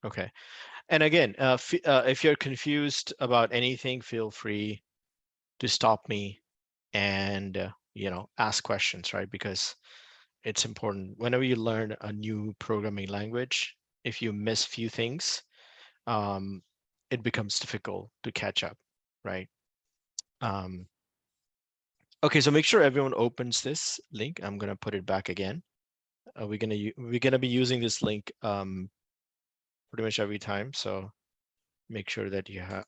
Okay. And again, if you're confused about anything, feel free to stop me and ask questions, right? Because it's important whenever you learn a new programming language. If you miss few things, um, it becomes difficult to catch up, right? Um, okay, so make sure everyone opens this link. I'm gonna put it back again. We're gonna be using this link pretty much every time, so make sure that you have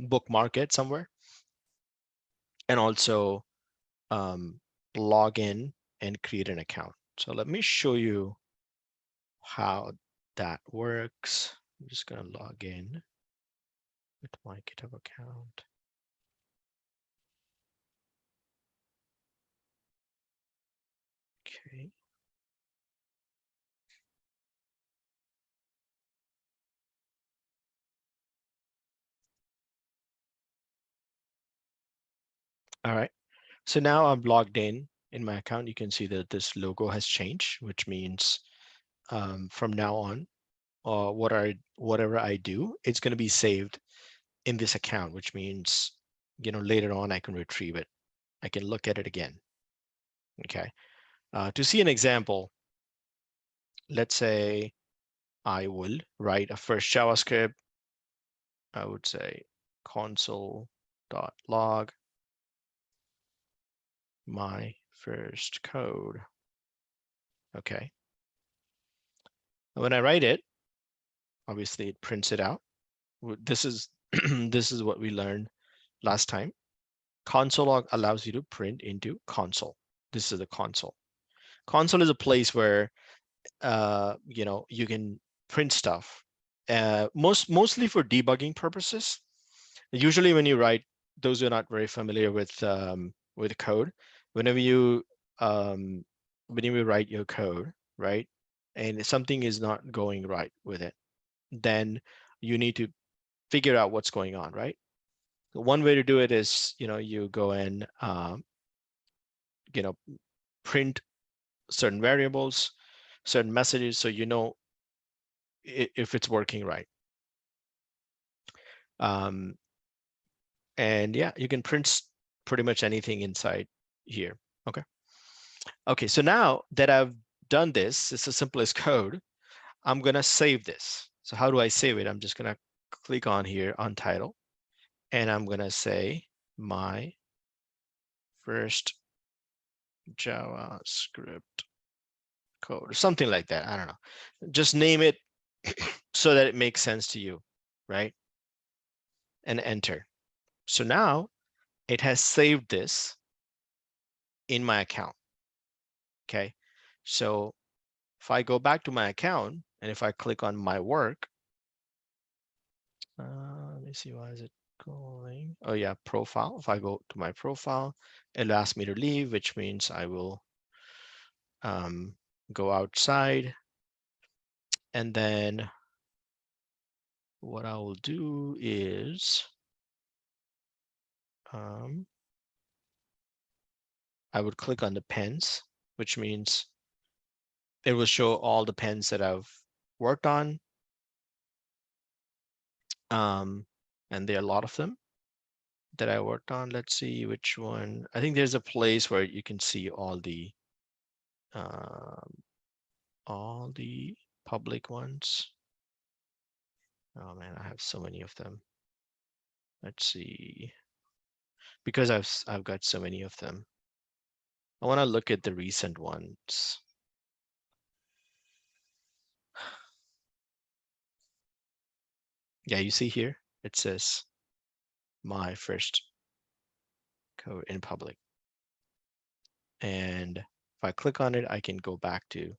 bookmark it somewhere, and also um, log in and create an account. So let me show you how that works. I'm just gonna log in with my GitHub account. Okay. All right. So now I'm logged in my account. You can see that this logo has changed, which means from now on, whatever I do, it's going to be saved in this account, which means later on I can retrieve it. I can look at it again. Okay. To see an example, let's say I will write a first JavaScript. I would say console.log my first code. Okay. And when I write it, obviously it prints it out. This is this is what we learned last time. Console log allows you to print into console. This is the console. Console is a place where you can print stuff. Mostly for debugging purposes. Usually when you write, those who are not very familiar with code, whenever you um, write your code, right, and something is not going right with it, then you need to figure out what's going on, right? One way to do it is, you go and you know print certain variables, certain messages, so you know if it's working right. Um, and yeah, you can print pretty much anything inside here. Okay. Okay, so now that I've done this, it's the simplest code. I'm gonna save this. So how do I save it? I'm just gonna click on here on title, and I'm gonna say my first JavaScript code, or something like that. I don't know. Just name it so that it makes sense to you, right? And enter. So now it has saved this in my account. Okay. So if I go back to my account and if I click on my work, let me see, why is it going? Oh yeah, profile. If I go to my profile, it'll ask me to leave, which means I will go outside. And then what I will do is I would click on the pens, which means it will show all the pens that I've worked on. And there are a lot of them that I worked on. Let's see which one. I think there's a place where you can see all the public ones. Oh man, I have so many of them. Let's see, because I've got so many of them. I want to look at the recent ones. Yeah, you see here, it says my first code in public. And if I click on it, I can go back to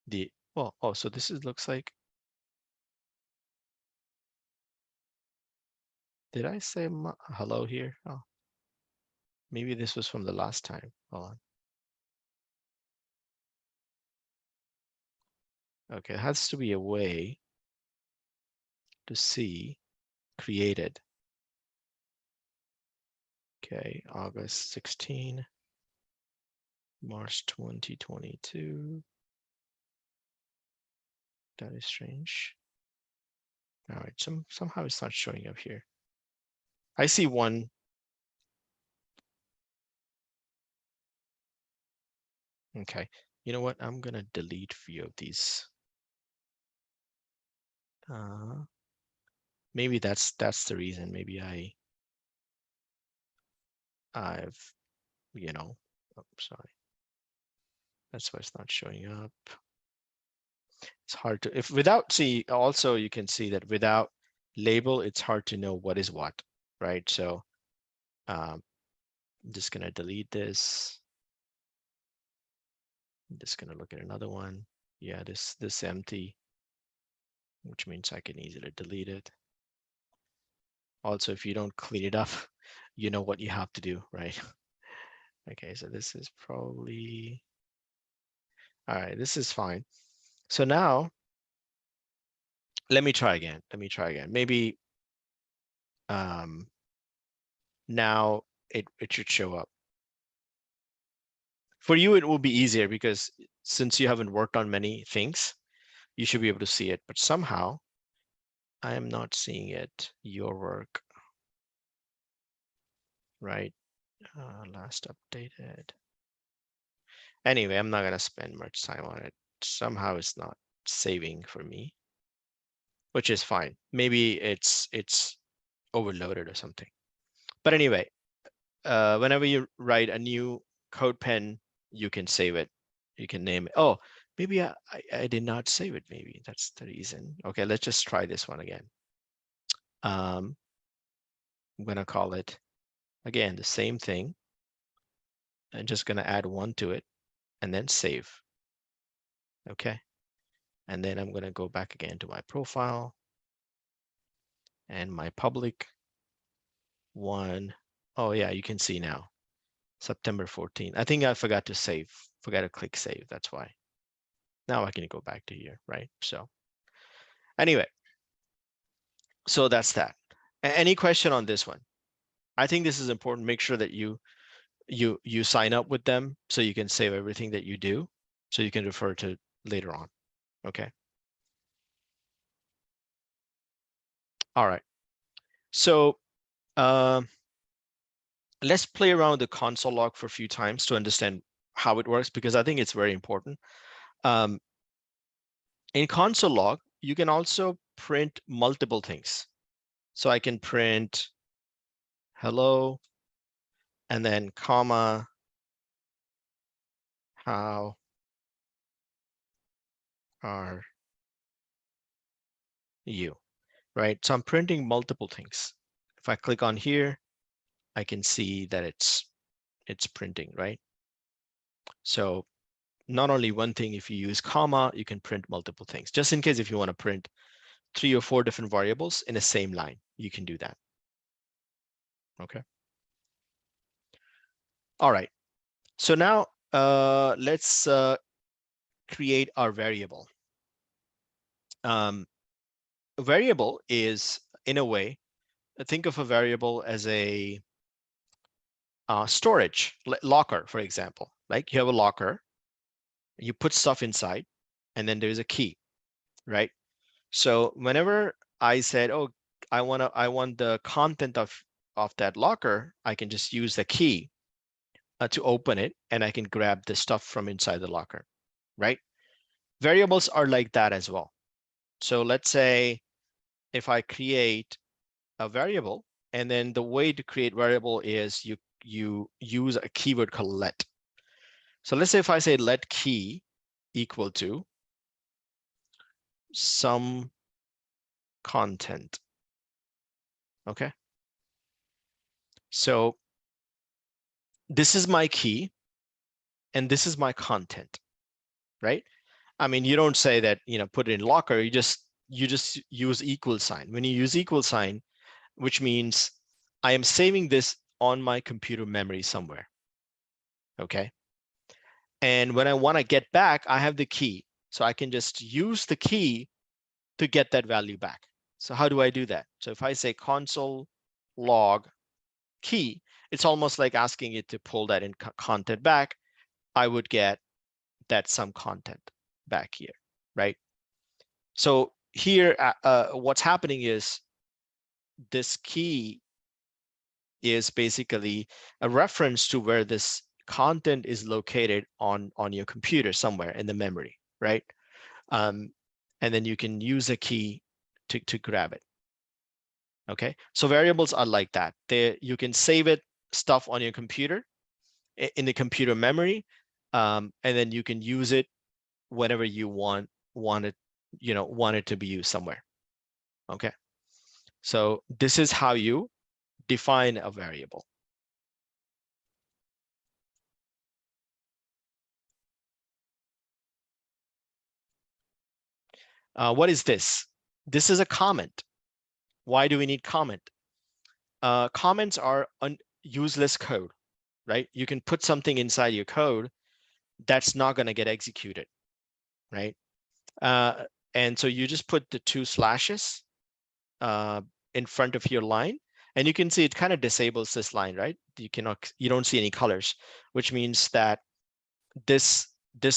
the, well, oh, so this looks like, did I say hello here? Oh, maybe this was from the last time. Hold on. Okay, it has to be a way to see created. Okay, August 16, March 2022. That is strange. All right, somehow it's not showing up here. I see one. Okay, you know what? I'm gonna delete a few of these. Maybe that's the reason. Maybe I've, you know, oh, sorry. That's why it's not showing up. It's hard to, if without, see, also you can see that without label, it's hard to know what is what, right? So I'm just gonna delete this. I'm just gonna look at another one. Yeah, this empty, which means I can easily delete it. Also, if you don't clean it up, you know what you have to do, right? Okay, so this is probably, all right, this is fine. So now, let me try again. Maybe now it should show up. For you, it will be easier because since you haven't worked on many things, you should be able to see it. But somehow, I am not seeing it. Your work, right? Last updated. Anyway, I'm not gonna spend much time on it. Somehow it's not saving for me, which is fine. Maybe it's overloaded or something. But anyway, whenever you write a new code pen, you can save it. You can name it. Oh, maybe I did not save it. Maybe that's the reason. Okay, let's just try this one again. I'm gonna call it again the same thing. I'm just gonna add one to it and then save. Okay, and then I'm gonna go back again to my profile and my public one. Oh yeah, you can see now. September 14th. I think I forgot to click save. That's why. Now I can go back to here, right? So anyway, so that's that. Any question on this one? I think this is important. Make sure that you sign up with them so you can save everything that you do, so you can refer to later on. Okay. All right. So let's play around with the console log for a few times to understand how it works, because I think it's very important. In console log, you can also print multiple things. So I can print hello, and then comma, how are you, right? So I'm printing multiple things. If I click on here, I can see that it's printing, right? So not only one thing, if you use comma, you can print multiple things. Just in case if you want to print 3 or 4 different variables in the same line, you can do that. Okay. All right. So now let's create our variable. A variable is, in a way, think of a variable as a storage locker, for example. Like you have a locker, you put stuff inside, and then there's a key, right? So whenever I said, oh, I want the content of that locker, I can just use the key to open it, and I can grab the stuff from inside the locker, right? Variables are like that as well. So let's say if I create a variable, and then the way to create variable is you use a keyword called let. So let's say if I say let key equal to some content. Okay. So this is my key and this is my content, right? I mean, you don't say that, put it in locker, you just use equal sign. When you use equal sign, which means I am saving this on my computer memory somewhere. Okay. And when I want to get back, I have the key. So I can just use the key to get that value back. So how do I do that? So if I say console log key, it's almost like asking it to pull that in content back. I would get that some content back here, right? So here, what's happening is this key is basically a reference to where this content is located on your computer somewhere in the memory, right? And then you can use a key to grab it. Okay, so variables are like that. You can save it stuff on your computer in the computer memory, and then you can use it whenever you want it, want it to be used somewhere. Okay, so this is how you define a variable. What is this? This is a comment. Why do we need comment? Comments are useless code, right? You can put something inside your code that's not going to get executed, right? And so you just put the 2 slashes in front of your line, and you can see it kind of disables this line, right? You don't see any colors, which means that this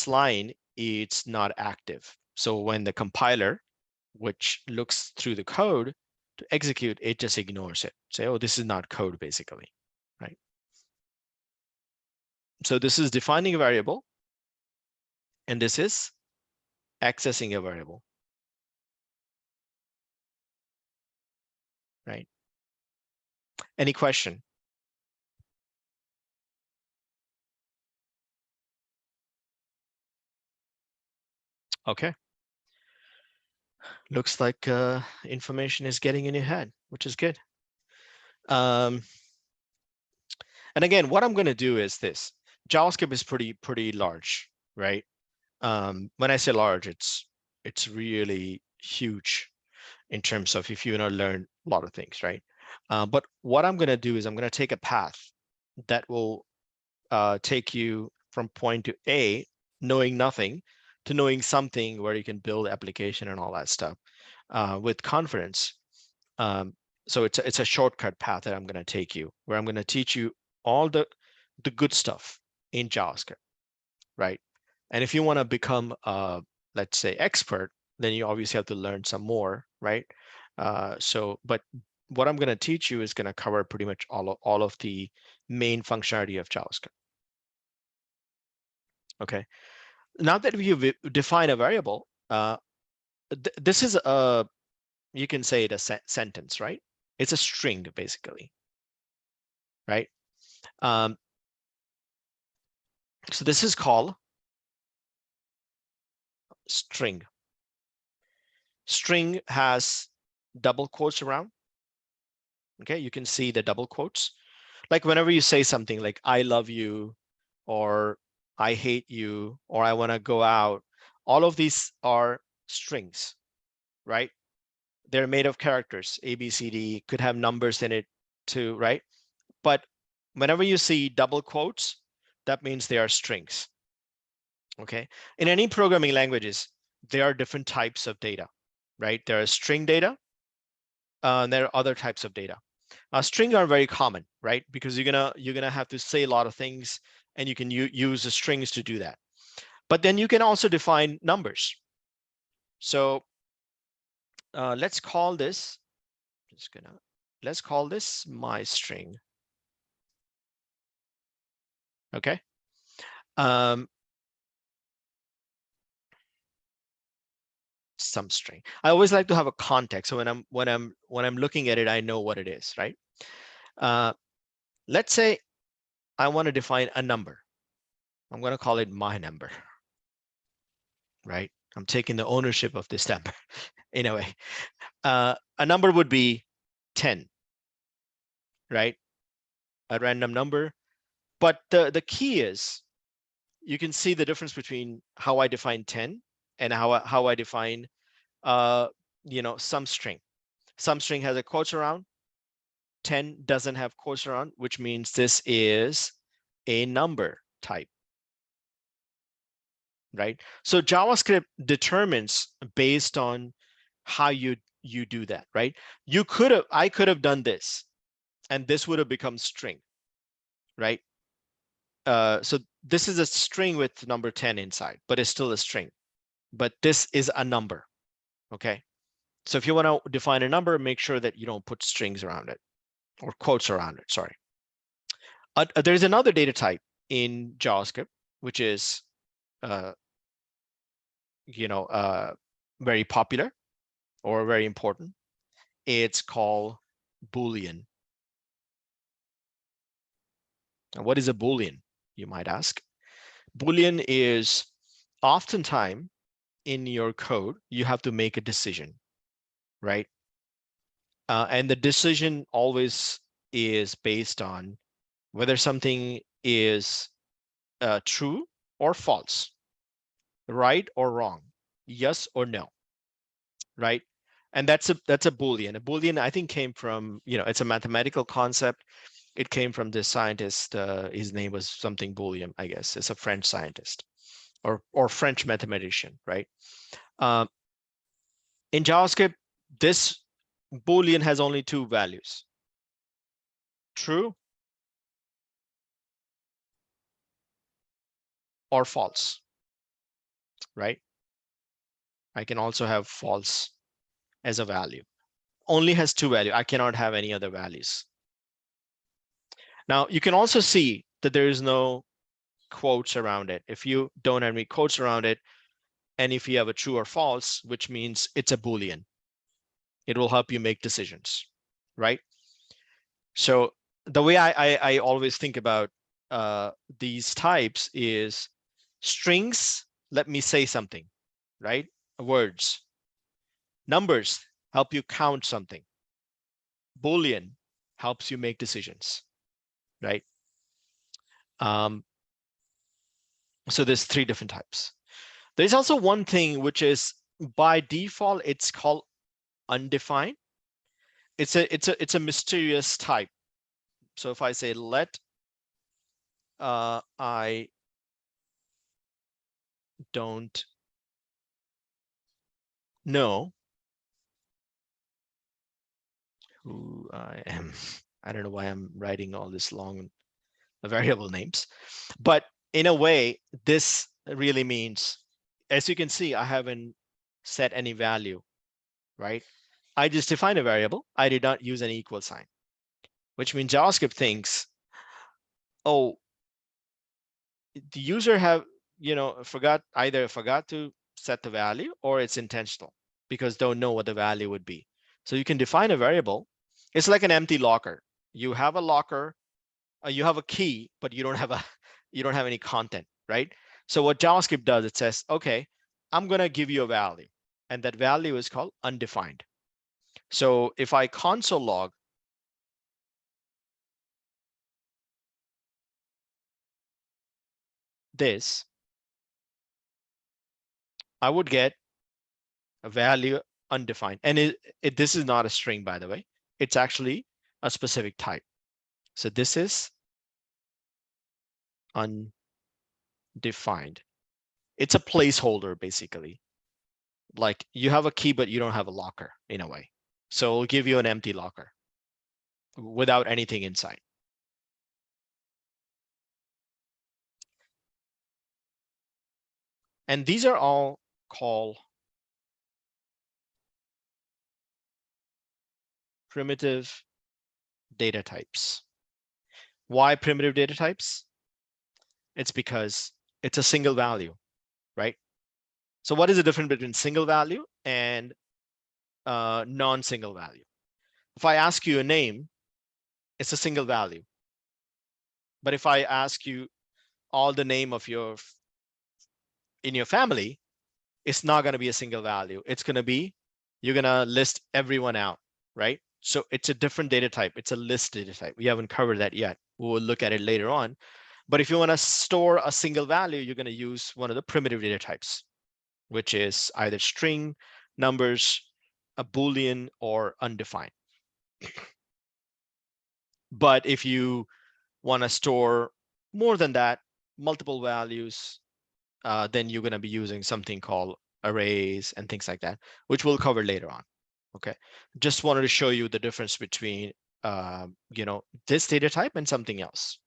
line, it's not active. So when the compiler, which looks through the code to execute, it just ignores it. Say, oh, this is not code, basically, right? So this is defining a variable, and this is accessing a variable, right? Any question? Okay. Looks like information is getting in your head, which is good. And again, what I'm going to do is this. JavaScript is pretty large, right? When I say large, it's really huge in terms of if you want to learn a lot of things, right? But what I'm going to do is I'm going to take a path that will take you from point to A, knowing nothing, to knowing something where you can build application and all that stuff with confidence. So it's a shortcut path that I'm going to take you, where I'm going to teach you all the good stuff in JavaScript, right? And if you want to become, let's say, expert, then you obviously have to learn some more, right? But what I'm going to teach you is going to cover pretty much all of the main functionality of JavaScript. Okay. Now that we've defined a variable, this is you can say it a sentence, right? It's a string, basically, right? So this is called string. String has double quotes around. Okay, you can see the double quotes. Like whenever you say something like "I love you," or "I hate you," or "I want to go out," all of these are strings, right? They're made of characters, A, B, C, D, could have numbers in it too, right? But whenever you see double quotes, that means they are strings. Okay. In any programming languages, there are different types of data, right? There are string data, and there are other types of data. String are very common, right? Because you're gonna have to say a lot of things, and you can use the strings to do that. But then you can also define numbers. So let's call this. Let's call this my string. Okay. Some string. I always like to have a context. So when I'm looking at it, I know what it is, right? Let's say I want to define a number. I'm going to call it my number, right? I'm taking the ownership of this number in a way. A number would be 10, right? A random number. But the key is you can see the difference between how I define 10 and how I define some string. Some string has a quotes around. 10 doesn't have quotes around, which means this is a number type, right? So JavaScript determines based on how you do that, right? I could have done this, and this would have become string, right? So this is a string with number 10 inside, but it's still a string. But this is a number, okay? So if you want to define a number, make sure that you don't put strings around it or quotes around it, sorry. There's another data type in JavaScript, which is, uh, very popular or very important. It's called Boolean. Now, what is a Boolean, you might ask? Boolean is oftentimes in your code, you have to make a decision, right? And the decision always is based on whether something is true or false, right or wrong, yes or no, right? And that's a Boolean. A Boolean, I think, came from, it's a mathematical concept. It came from this scientist. His name was something Boolean, I guess. It's a French scientist or French mathematician, right? Um, in JavaScript, this Boolean has only two values: true or false, right? I can also have false as a value. Only has two values. I cannot have any other values. Now, you can also see that there is no quotes around it. If you don't have any quotes around it, and if you have a true or false, which means it's a Boolean, it will help you make decisions, right? So the way I always think about these types is strings let me say something, right? Words. Numbers help you count something. Boolean helps you make decisions, right? So there's three different types. There's also one thing which is by default, it's called undefined. It's a mysterious type. So if I say let I don't know who I am. I don't know why I'm writing all this long variable names, but in a way, this really means, as you can see, I haven't set any value, right? I just defined a variable. I did not use any equal sign, which means JavaScript thinks, oh, the user have, either forgot to set the value or it's intentional because don't know what the value would be. So you can define a variable. It's like an empty locker. You have a locker, you have a key, but you don't have any content, right? So what JavaScript does, it says, okay, I'm going to give you a value, and that value is called undefined. So if I console log this, I would get a value undefined. And this is not a string, by the way. It's actually a specific type. So this is undefined. It's a placeholder, basically. Like you have a key, but you don't have a locker in a way. So it'll give you an empty locker without anything inside. And these are all called primitive data types. Why primitive data types? It's because it's a single value, right? So what is the difference between single value and non-single value? If I ask you a name, it's a single value. But if I ask you all the name of in your family, it's not going to be a single value. It's going to be, you're going to list everyone out, right? So it's a different data type. It's a list data type. We haven't covered that yet. We'll look at it later on. But if you want to store a single value, you're going to use one of the primitive data types, which is either string, numbers, a Boolean, or undefined. But if you want to store more than that, multiple values, then you're going to be using something called arrays and things like that, which we'll cover later on. Okay, just wanted to show you the difference between this data type and something else.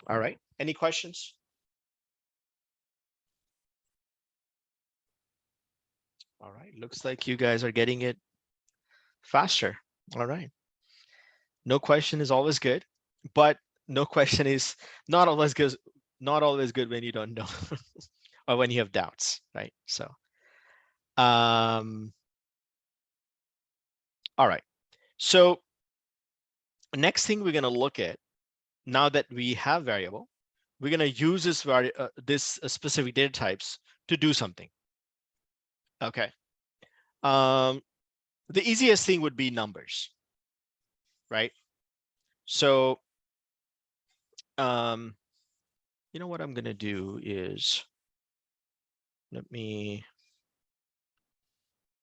All right, any questions? looks like you guys are getting it faster. All right. No question is always good, but no question is not always good. Not always good when you don't know or when you have doubts, right? So, all right. So next thing we're going to look at, now that we have variable, we're going to use this specific data types to do something. Okay. The easiest thing would be numbers, right? So, you know what I'm going to do is going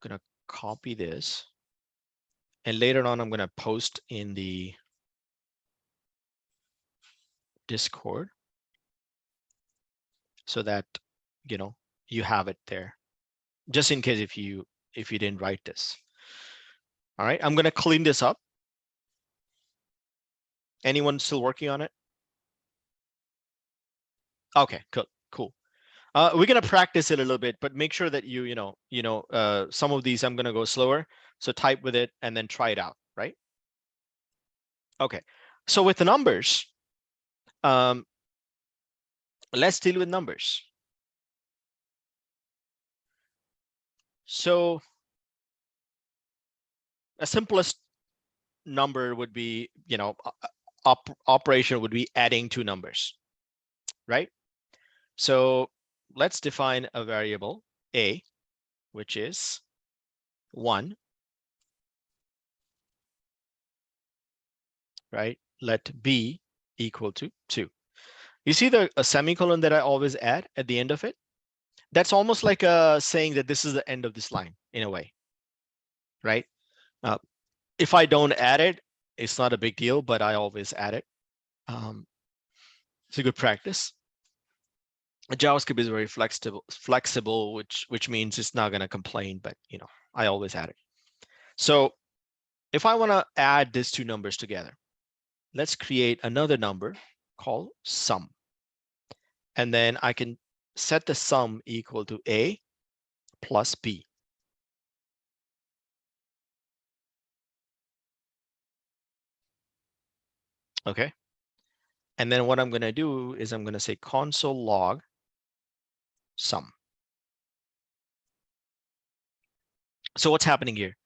to copy this, and later on I'm going to post in the Discord so that you have it there, just in case if you didn't write this. All right, I'm going to clean this up. Anyone still working on it? Okay, cool. We're going to practice it a little bit, but make sure that some of these I'm going to go slower. So type with it and then try it out, right? Okay, so with the numbers, let's deal with numbers. So a simplest number would be, operation would be adding two numbers, right? So let's define a variable a, which is 1, right? Let b equal to 2. You see a semicolon that I always add at the end of it? That's almost like saying that this is the end of this line in a way, right? If I don't add it, it's not a big deal, but I always add it. It's a good practice. JavaScript is very flexible, which means it's not going to complain, but I always add it. So if I want to add these two numbers together, let's create another number called sum. And then I can set the sum equal to a plus b. Okay. And then what I'm going to do is I'm going to say console log sum. So what's happening here?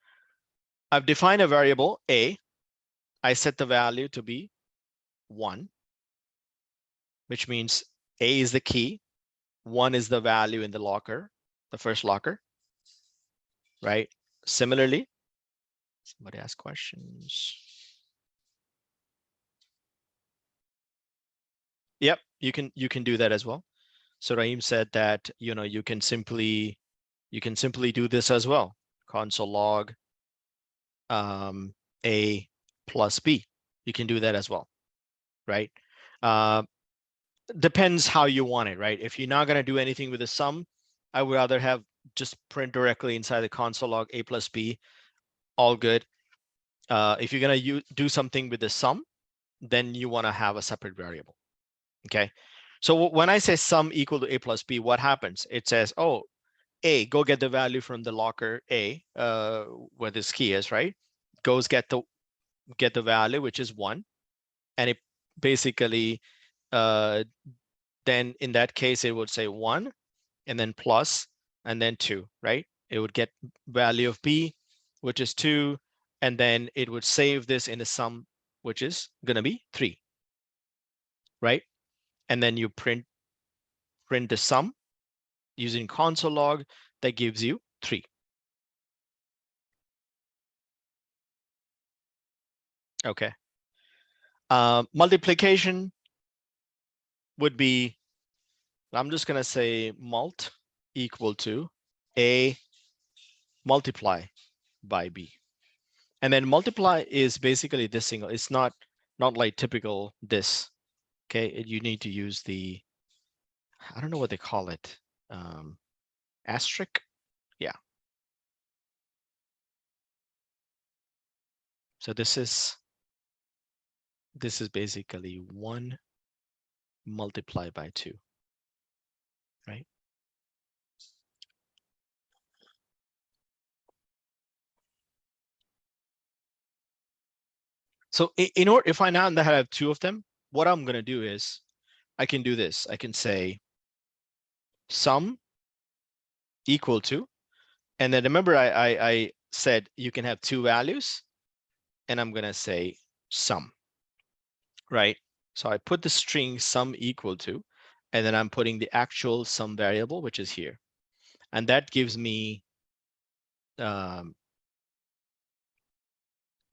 I've defined a variable a. I set the value to be 1, which means a is the key. 1 is the value in the locker, the first locker, right? Similarly, somebody ask questions. Yep, you can do that as well. So Raheem said that you can simply do this as well. Console log a plus b. You can do that as well, right? Depends how you want it, right? If you're not going to do anything with the sum, I would rather have just print directly inside the console log a plus b. All good. If you're going to do something with the sum, then you want to have a separate variable. Okay. So when I say sum equal to a plus b, what happens? It says, oh, a, go get the value from the locker a, where this key is, right? Goes get the value, which is 1, and it basically then in that case it would say 1 and then plus and then 2, right? It would get value of b, which is 2, and then it would save this in a sum, which is going to be 3, right? And then you print the sum using console log that gives you 3. Okay. Multiplication would be, I'm just going to say mult equal to a multiply by b. And then multiply is basically this single. It's not like typical this. Okay, you need to use the, I don't know what they call it, asterisk. Yeah. So this is basically 1 multiplied by 2, right? So in order, if I now have two of them, what I'm going to do is I can do this. I can say sum equal to, and then remember I said you can have two values, and I'm going to say sum, right? So I put the string sum equal to, and then I'm putting the actual sum variable, which is here. And that gives me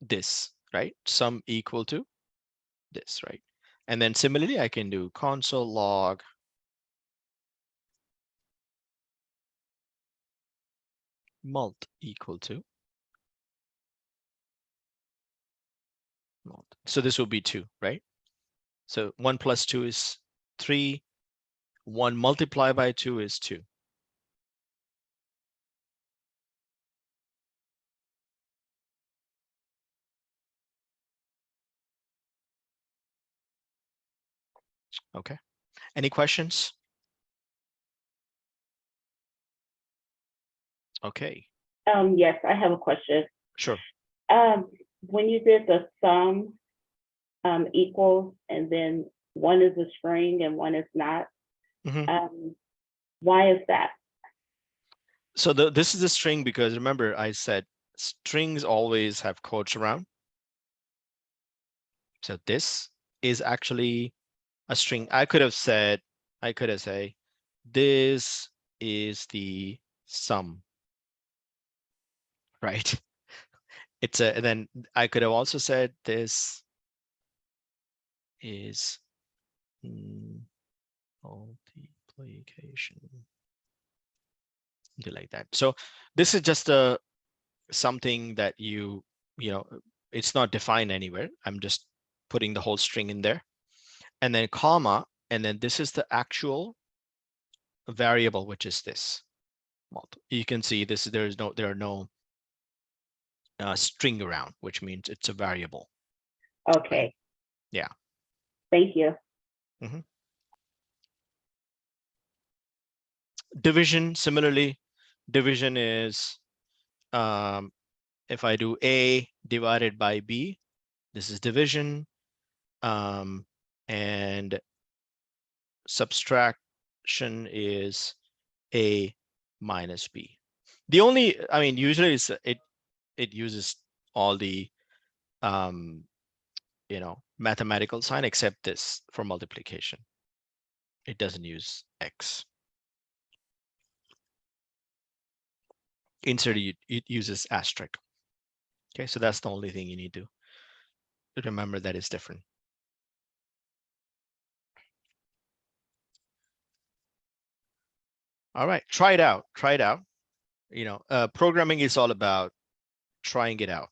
this, right? Sum equal to this, right? And then similarly, I can do console log mult equal to mult. So this will be 2, right? So 1 plus 2 is 3. 1 multiplied by 2 is 2. Okay. Any questions? Okay. Yes, I have a question. Sure. When you did the sum equals, and then one is a string and one is not, why is that? So this is a string because remember I said strings always have quotes around. So this is actually a string. I could have said this is the sum, right? It's a, and then I could have also said this is multiplication, something like that. So this is just a something that you know, it's not defined anywhere. I'm just putting the whole string in there, and then comma, and then this is the actual variable, which is this. You can see this. There are no string around, which means it's a variable. Okay. Right? Yeah. Thank you. Division, similarly, division is if I do A divided by B, this is division, and subtraction is A minus B. The only, I mean, usually it uses all the you know, mathematical sign except this for multiplication. It doesn't use X. Instead, it uses asterisk. Okay, so that's the only thing you need to remember that is different. All right, try it out. Try it out. You know, programming is all about trying it out.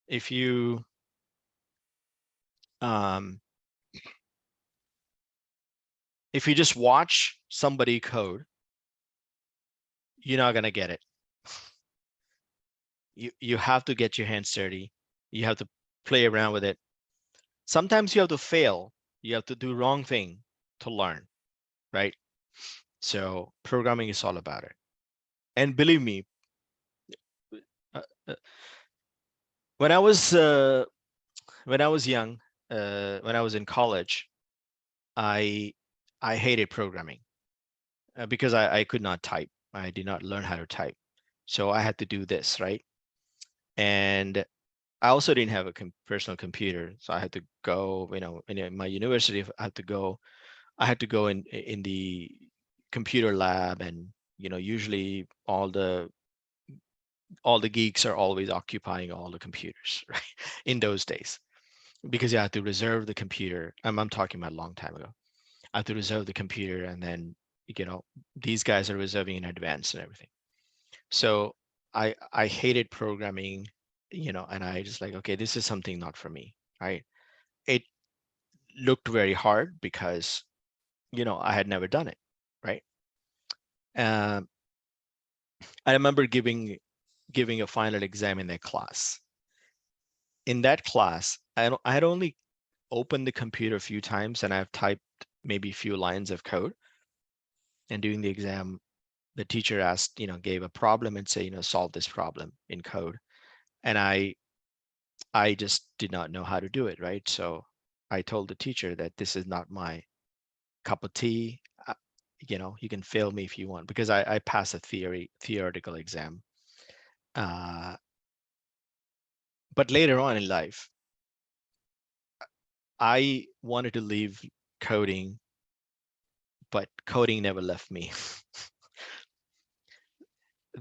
If you just watch somebody code, you're not gonna get it. You have to get your hands dirty. You have to play around with it. Sometimes you have to fail. You have to do wrong thing to learn, right? So programming is all about it. And believe me, uh, uh, when I was young, when I was in college, I hated programming because I could not type. I did not learn how to type, so I had to do this, right? And I also didn't have a personal computer, so I had to go. You know, in my university, I had to go. I had to go in the computer lab, and you know, usually all the geeks are always occupying all the computers, right? In those days, because you have to reserve the computer. I'm talking about a long time ago. I have to reserve the computer, and then you know, these guys are reserving in advance and everything. So I hated programming, you know, and I just like, okay, this is something not for me, right? It looked very hard because, you know, I had never done it, right? Um, I remember giving a final exam in that class. In that class, I had only opened the computer a few times, and I've typed maybe a few lines of code. And during the exam, the teacher asked, you know, gave a problem and say, you know, solve this problem in code. And I I just did not know how to do it, right? So I told the teacher that this is not my cup of tea. You can fail me if you want, because I passed a theoretical exam. But later on in life, I wanted to leave coding, but coding never left me.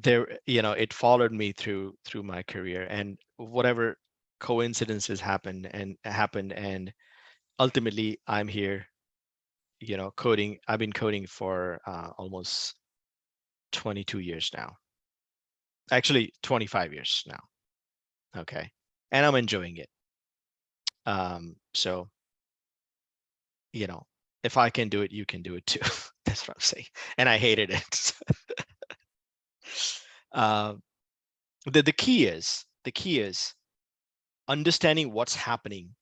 It followed me through my career, and whatever coincidences happened, and ultimately I'm here, coding. I've been coding for almost 22 years now. Actually, 25 years now. Okay. And I'm enjoying it. So, if I can do it, you can do it too. That's what I'm saying. And I hated it. Um, the key is understanding what's happening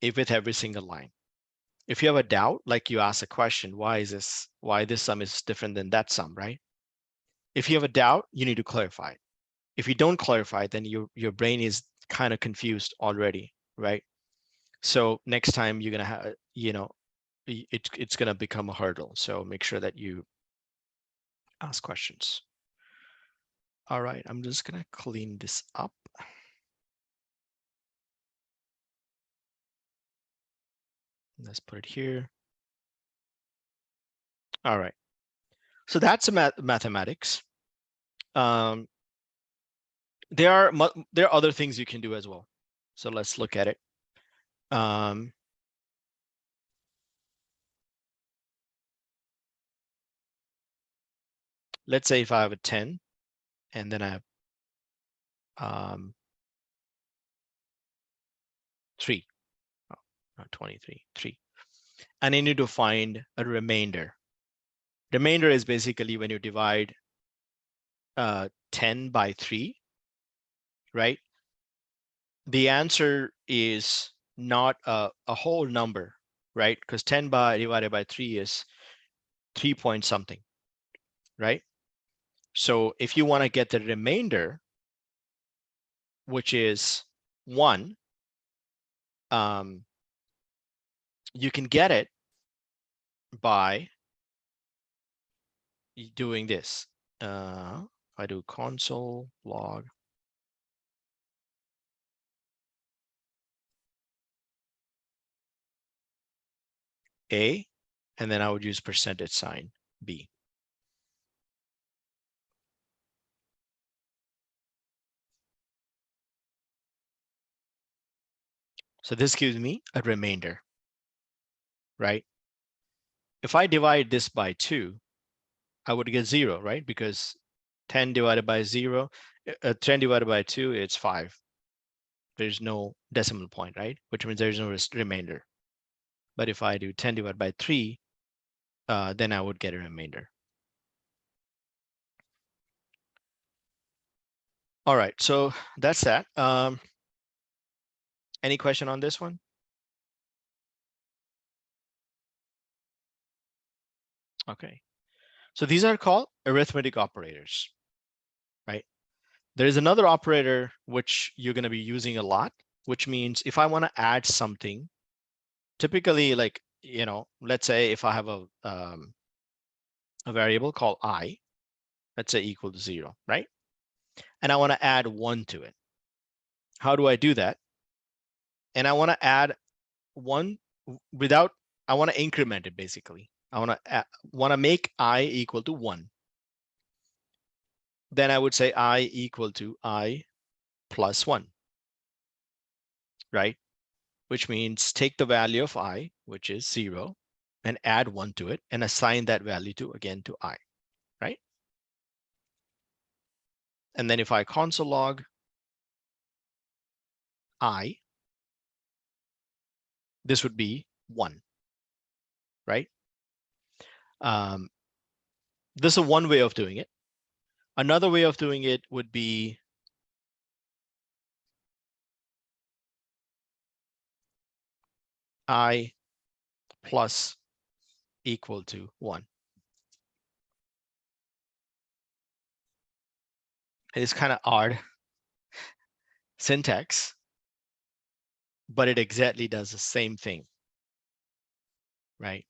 with every single line. If you have a doubt, like you ask a question, why this sum is different than that sum, right? If you have a doubt, you need to clarify it. If you don't clarify, then your brain is kind of confused already, right? So next time you're gonna have, it's gonna become a hurdle. So make sure that you ask questions. All right, I'm just gonna clean this up. Let's put it here. All right, so that's mathematics. There are other things you can do as well. So let's look at it. Let's say if I have a 10 and then I have 3, oh, not 23, 3. And I need to find a remainder. Remainder is basically when you divide 10 by 3, right? The answer is not a whole number, right? Because 10 divided by 3 is 3 point something, right? So if you want to get the remainder, which is 1, you can get it by doing this. I do console log A, and then I would use percentage sign B. So this gives me a remainder, right? If I divide this by 2, I would get 0, right? Because 10 divided by 0, 10 divided by 2, it's 5. There's no decimal point, right? Which means there's no remainder. But if I do 10 divided by 3, then I would get a remainder. All right, so that's that. Any question on this one? Okay, so these are called arithmetic operators, right? There is another operator which you're going to be using a lot, which means if I want to add something, typically, like, let's say if I have a variable called I, let's say equal to 0, right? And I want to add 1 to it. How do I do that? And I want to add 1 without, I want to increment it basically. I want to make I equal to 1. Then I would say I equal to I plus 1, right? Which means take the value of I, which is 0, and add 1 to it and assign that value to I, right? And then if I console log I, this would be 1, right? This is one way of doing it. Another way of doing it would be I plus equal to 1. It's kind of odd syntax, but it exactly does the same thing, right?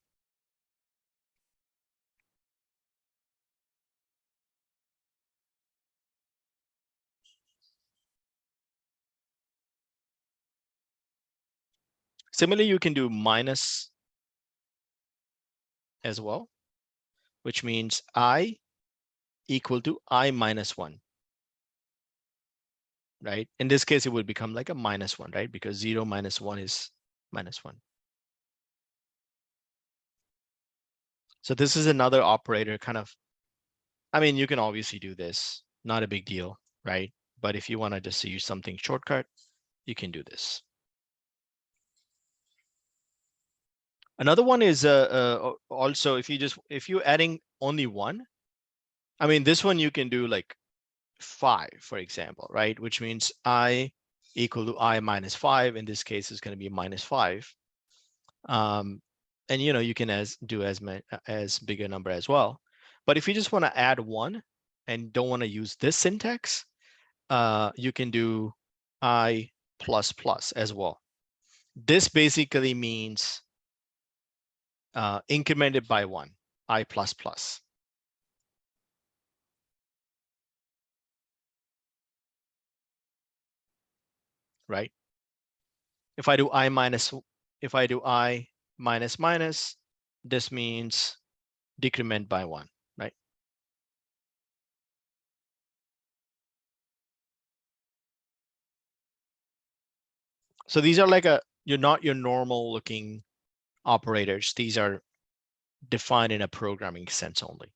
Similarly, you can do minus as well, which means I equal to I minus 1, right? In this case, it would become like a minus 1, right? Because 0 minus 1 is minus 1. So this is another operator kind of, I mean, you can obviously do this, not a big deal, right? But if you want to just use something shortcut, you can do this. Another one is also if you're adding only one, I mean, this one you can do like 5, for example, right? Which means I equal to I minus 5. In this case, is going to be minus 5. And you can do as big a number as well. But if you just want to add 1 and don't want to use this syntax, you can do I plus plus as well. This basically means incremented by 1, I plus plus. Right? If I do I minus minus, this means decrement by 1, right? So these are like you're not your normal looking operators. These are defined in a programming sense only.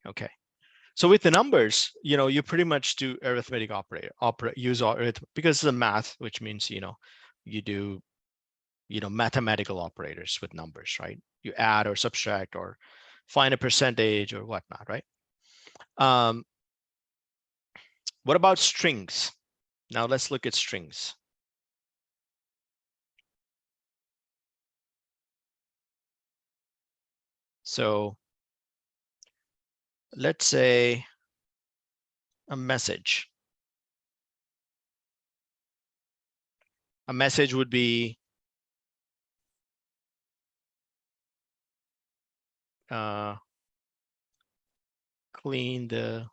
Okay. So with the numbers, you pretty much do arithmetic use arithmetic because it's a math, which means, you do, mathematical operators with numbers, right? You add or subtract or find a percentage or whatnot, right? What about strings? Now let's look at strings. So let's say a message. A message would be clean the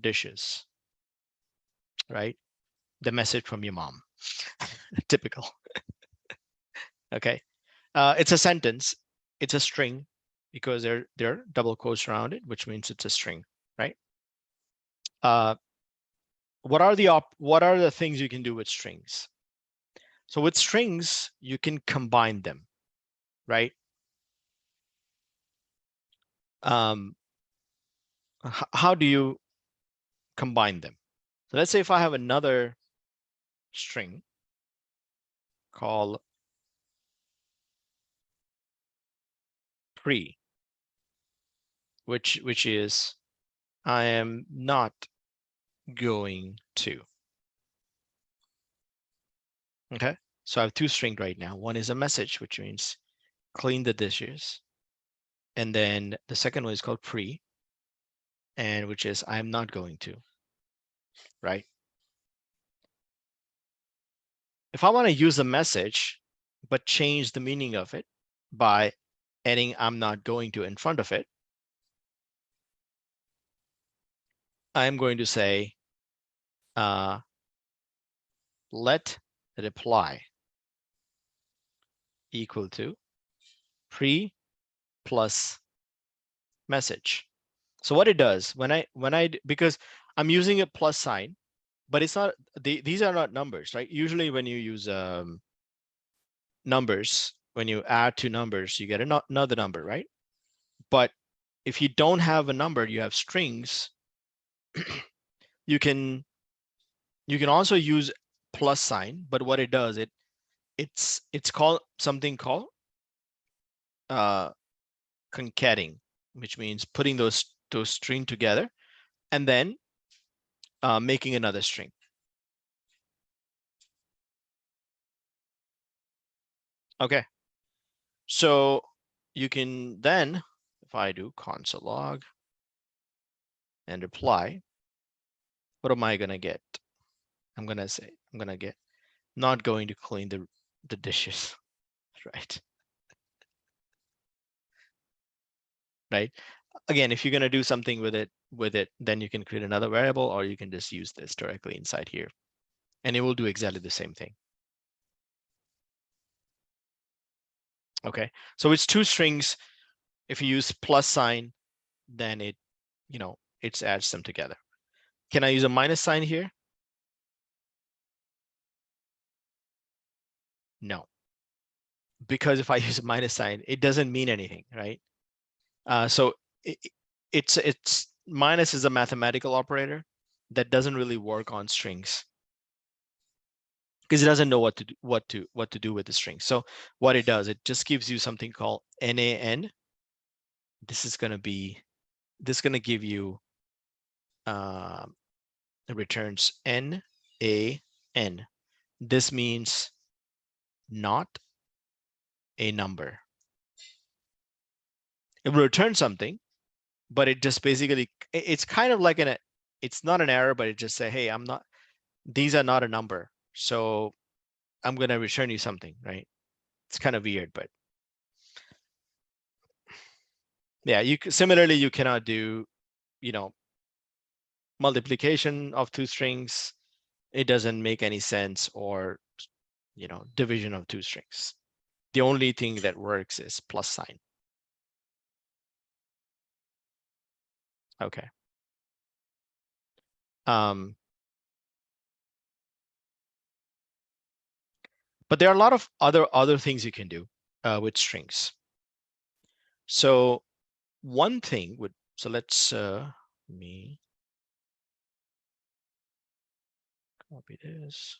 dishes, right? The message from your mom. Typical. Okay. It's a sentence. It's a string because there are double quotes around it, which means it's a string, right? What are the things you can do with strings? So with strings, you can combine them, right? How do you combine them? So let's say if I have another string called pre, which is I am not going to. Okay, so I have 2 strings right now. One is a message, which means clean the dishes, and then the second one is called pre, and which is I'm not going to, right? If I want to use a message but change the meaning of it by adding I'm not going to in front of it, I'm going to say let reply equal to pre plus message. So what it does because I'm using a plus sign, but it's not, these are not numbers, right? Usually when you use numbers, when you add 2 numbers, you get another number, right? But if you don't have a number, you have strings, you can also use plus sign, but what it does, it's called something called concatenating, which means putting those string together and then making another string. Okay, so you can then, if I do console log and apply, what am I gonna get? I'm gonna get not going to clean the dishes, right? Right. Again, if you're gonna do something with it, then you can create another variable, or you can just use this directly inside here, and it will do exactly the same thing. Okay, so it's two strings. If you use plus sign, then it, it adds them together. Can I use a minus sign here? No, because if I use a minus sign, it doesn't mean anything, right? So it's minus is a mathematical operator that doesn't really work on strings because it doesn't know what to do with the string. So what it does, it just gives you something called NaN. This is going to give you it returns NaN. This means not a number. It will return something, but it just basically, it's kind of like it's not an error, but it just say, hey, these are not a number, so I'm going to return you something, right? It's kind of weird, but yeah, similarly, you cannot do, multiplication of two strings. It doesn't make any sense, or, division of two strings. The only thing that works is plus sign. Okay. But there are a lot of other things you can do with strings. So one thing would, so let's me copy this.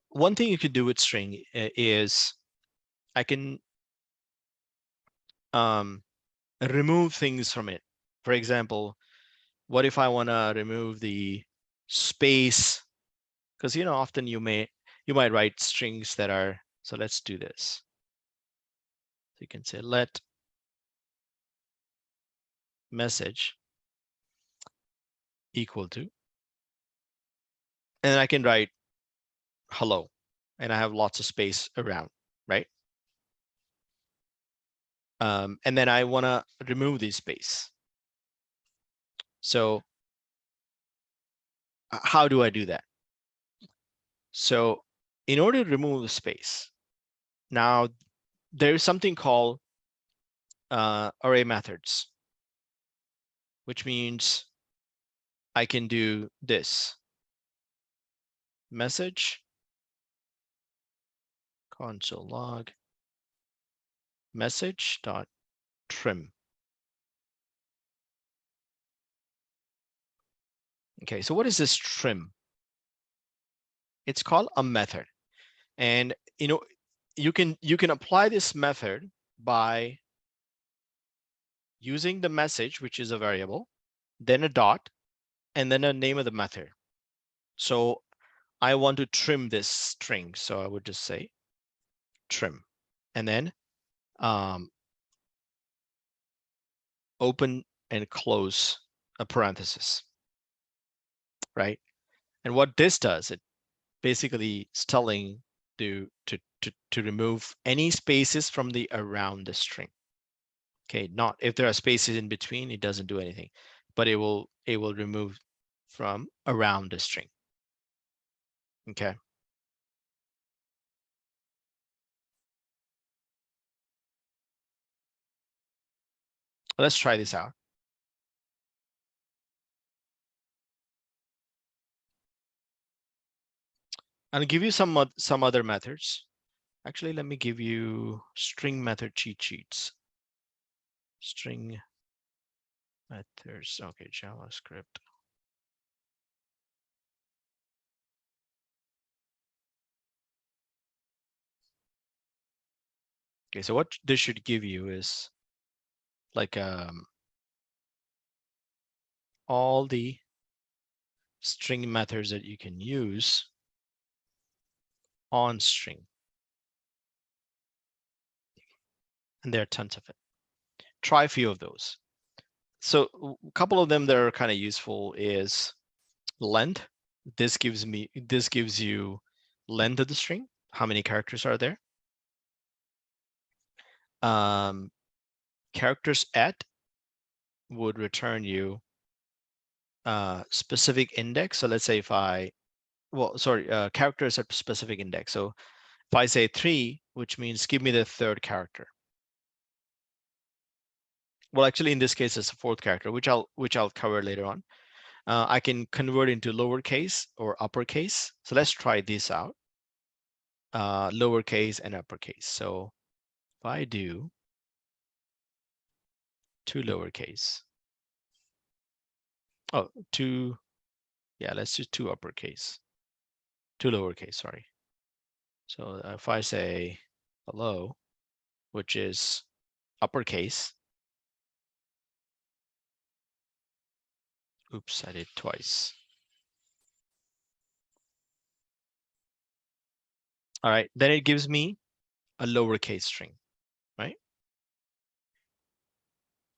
One thing you could do with string is I can remove things from it. For example, what if I want to remove the space? Because often you might write strings that are, so let's do this. So you can say let message equal to, and I can write hello, and I have lots of space around, right? And then I want to remove the space. So how do I do that? So in order to remove the space, now there is something called array methods, which means I can do this message console log message dot trim. Okay, so what is this trim? It's called a method, and you can apply this method by using the message, which is a variable, then a dot, and then a name of the method. So I want to trim this string, so I would just say trim, and then open and close a parenthesis, right? And what this does, it basically is telling to remove any spaces from the around the string. Okay, not if there are spaces in between, it doesn't do anything, but it will remove from around the string. Okay. Let's try this out. I'll give you some other methods. Actually, let me give you string method cheat sheets. String methods. Okay, JavaScript. Okay, so what this should give you is like all the string methods that you can use on string. And there are tons of it. Try a few of those. So a couple of them that are kind of useful is length. This gives you length of the string. How many characters are there? Characters at would return you specific index. So let's say if characters at specific index. So if I say 3, which means give me the third character. Well, actually, in this case, it's a fourth character, which I'll cover later on. I can convert into lowercase or uppercase. So let's try this out. Lowercase and uppercase. So if I do 2 lowercase, let's do 2 uppercase, 2 lowercase, sorry. So if I say hello, which is uppercase, oops, I did twice. All right, then it gives me a lowercase string, right?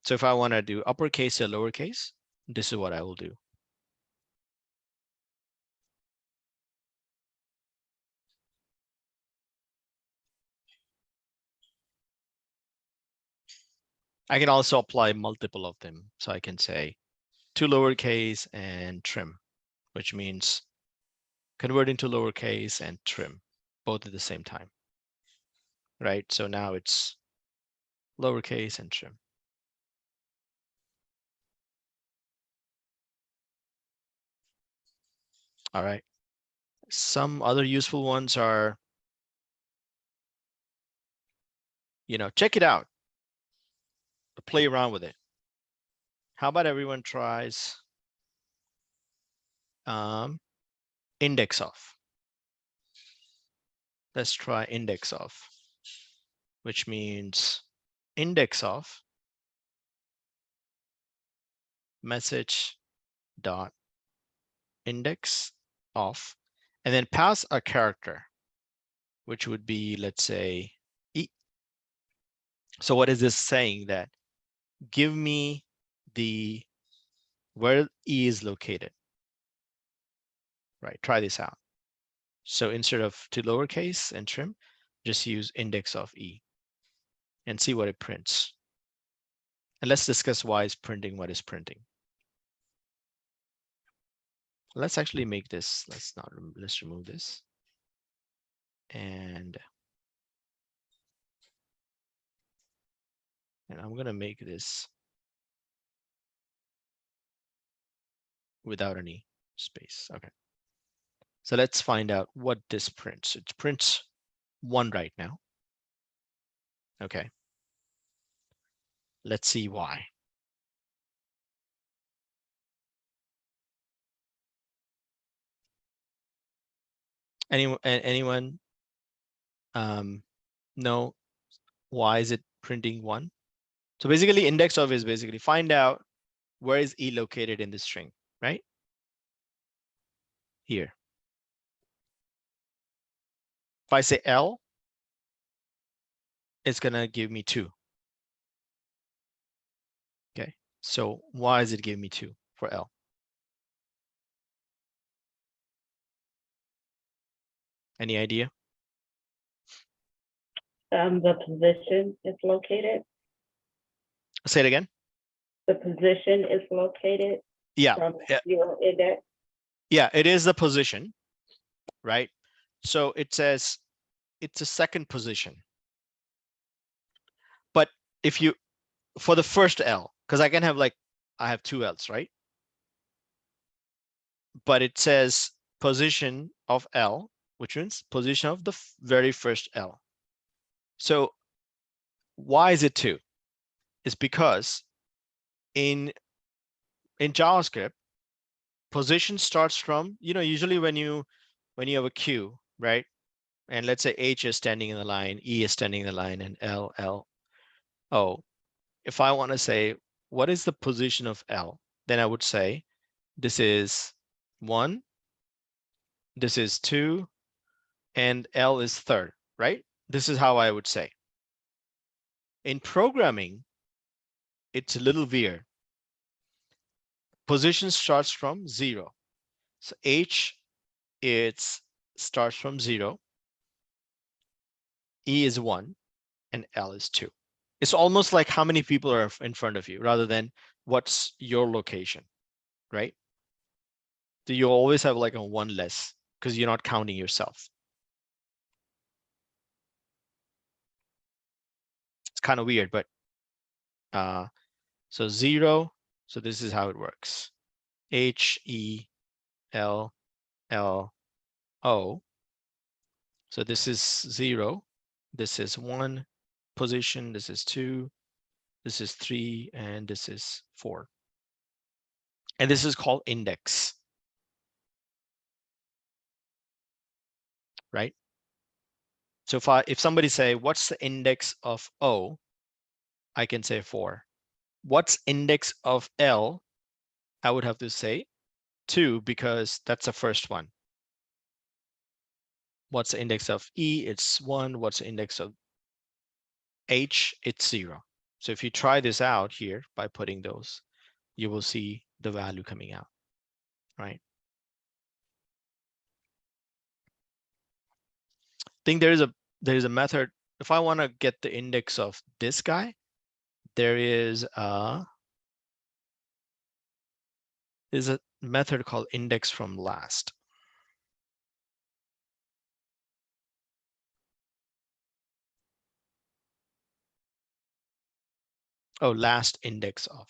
So if I want to do uppercase or lowercase, this is what I will do. I can also apply multiple of them. So I can say 2 lowercase and trim, which means convert into lowercase and trim, both at the same time, right? So now it's lowercase and trim. All right. Some other useful ones are, check it out. Play around with it. How about everyone tries index of? Let's try index of, which means index of message dot index of, and then pass a character, which would be, let's say, E. So what is this saying? That give me where E is located, right? Try this out. So instead of 2 lowercase and trim, just use index of E and see what it prints. And let's discuss why it's printing what it's printing. Let's actually make this, let's remove this. And I'm going to make this without any space. Okay. So let's find out what this prints. It prints 1 right now. Okay. Let's see why. Anyone know why is it printing 1? So basically, index of is basically find out where is E located in the string, right? Here. If I say L, it's gonna give me 2. Okay, so why is it giving me 2 for L? Any idea? The position is located. Say it again. The position is located. Yeah. From your index. Yeah, it is the position, right? So it says it's a second position. But if you, for the first L, because I can have I have 2 L's, right? But it says position of L, which means position of the very first L. So why is it 2? It's because in JavaScript, position starts from, usually when you have a queue, right? And let's say H is standing in the line, E is standing in the line, and L, L, O. If I want to say, what is the position of L? Then I would say, this is 1, this is 2, and L is third, right? This is how I would say. In programming, it's a little weird. Position starts from 0. So H, it starts from 0. E is 1 and L is 2. It's almost like how many people are in front of you rather than what's your location, right? So you always have like a 1 less because you're not counting yourself. It's kind of weird, but so 0. So this is how it works. H, E, L, L, O. So this is 0. This is 1 position. This is 2. This is 3. And this is 4. And this is called index, right? So if somebody say, what's the index of O? I can say 4. What's index of L? I would have to say 2 because that's the first one. What's the index of E? It's 1. What's the index of H? It's 0. So if you try this out here by putting those, you will see the value coming out, right? I think there is a method. If I want to get the index of this guy, there is a method called index from last. Oh, last index of.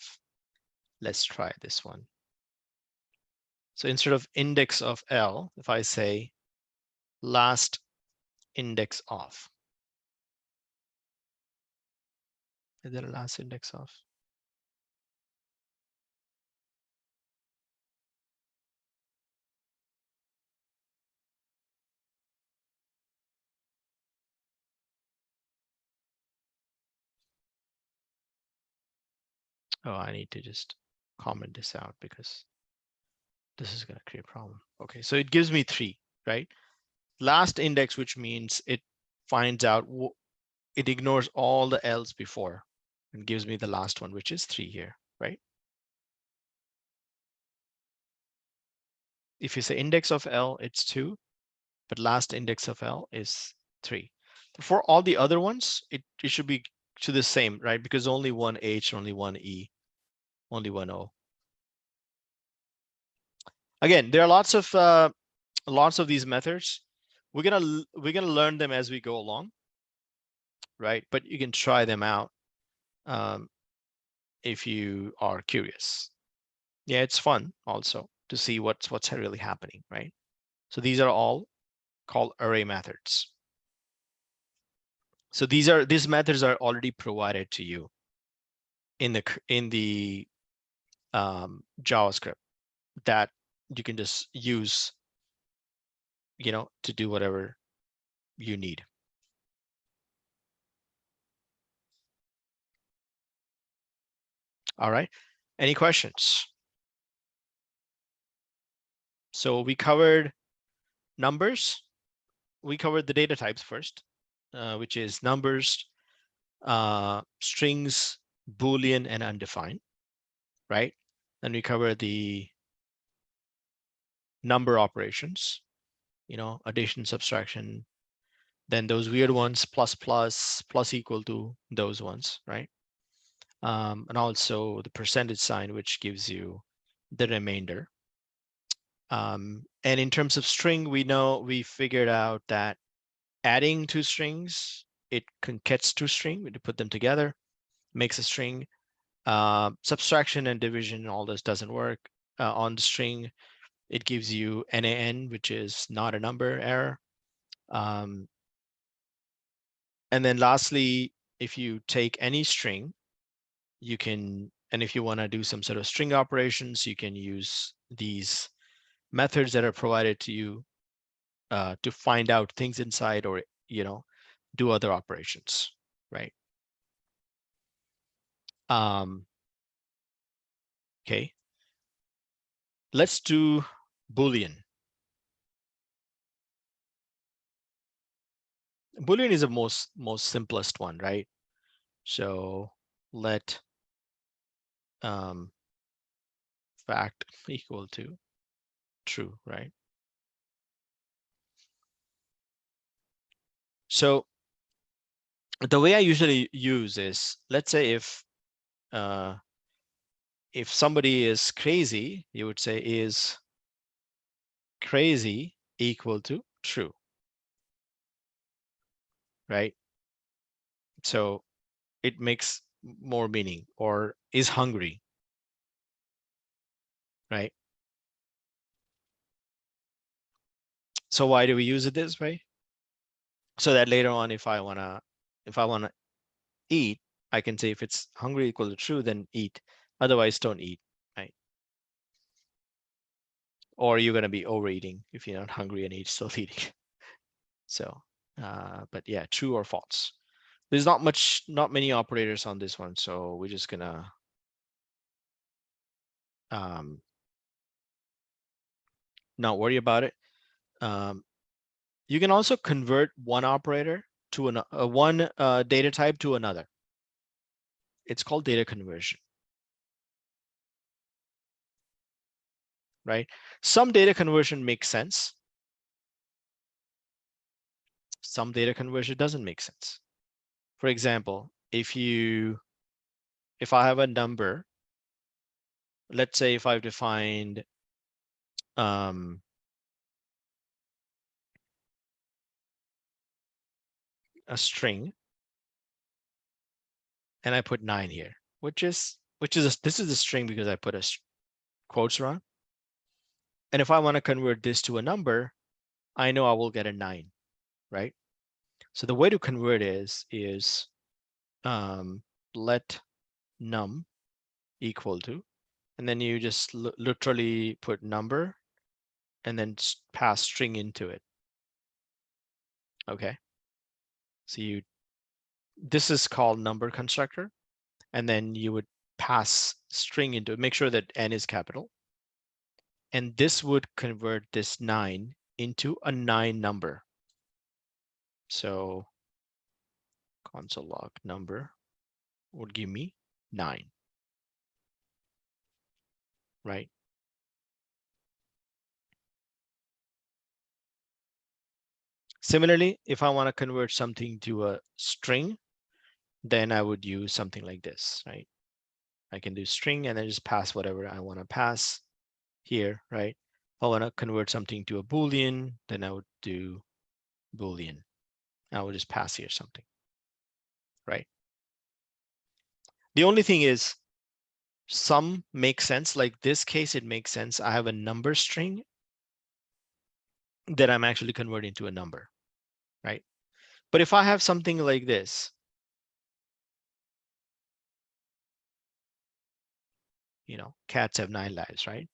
Let's try this one. So instead of index of L, if I say last index of. Is there a last index of? Oh, I need to just comment this out because this is going to create a problem. Okay, so it gives me 3, right? Last index, which means it finds out, it ignores all the L's before and gives me the last one, which is 3 here, right? If you say index of L, it's 2, but last index of L is 3. For all the other ones, it should be to the same, right? Because only one H, only one E, only one O. Again, there are lots of these methods. We're gonna learn them as we go along, right? But you can try them out if you are curious. Yeah, it's fun also to see what's really happening, right? So these are all called array methods. So these methods are already provided to you in the JavaScript that you can just use, to do whatever you need. All right. Any questions? So we covered numbers. We covered the data types first, which is numbers, strings, Boolean, and undefined, right? Then we cover the number operations, addition, subtraction, then those weird ones, plus equal to, those ones, right? And also the percentage sign, which gives you the remainder. And in terms of string, we figured out that adding 2 strings, it concatenates 2 strings, we put them together, makes a string. Subtraction and division, all this doesn't work. On the string, it gives you NaN, which is not a number error. And then lastly, if you take any string, and if you want to do some sort of string operations, you can use these methods that are provided to you to find out things inside, or do other operations, right? Okay, let's do Boolean. Boolean is the most simplest one, right? So let fact equal to true, right? So the way I usually use is, let's say if somebody is crazy, you would say is crazy equal to true, right? So it makes more meaning. Or is hungry, right? So why do we use it this way? So that later on, if I wanna eat, I can say if it's hungry equal to true, then eat. Otherwise, don't eat, right? Or you're gonna be overeating if you're not hungry and eat still eating. So, but yeah, true or false. There's not many operators on this one, so we're just gonna not worry about it. You can also convert one operator to one data type to another. It's called data conversion, right? Some data conversion makes sense. Some data conversion doesn't make sense. For example, if I have a number, let's say if I've defined a string and I put 9 here, this is a string because I put a quotes around. And if I want to convert this to a number, I know I will get a 9, right? So the way to convert is let num equal to, and then you just literally put number and then pass string into it. Okay. So this is called number constructor, and then you would pass string into it. Make sure that n is capital, and this would convert this 9 into a 9 number. So console log number would give me 9, right? Similarly, if I want to convert something to a string, then I would use something like this, right? I can do string and then just pass whatever I want to pass here, right? If I want to convert something to a Boolean, then I would do Boolean. I would just pass here something, right? The only thing is some make sense. Like this case, it makes sense. I have a number string that I'm actually converting to a number, right? But if I have something like this, cats have 9 lives, right?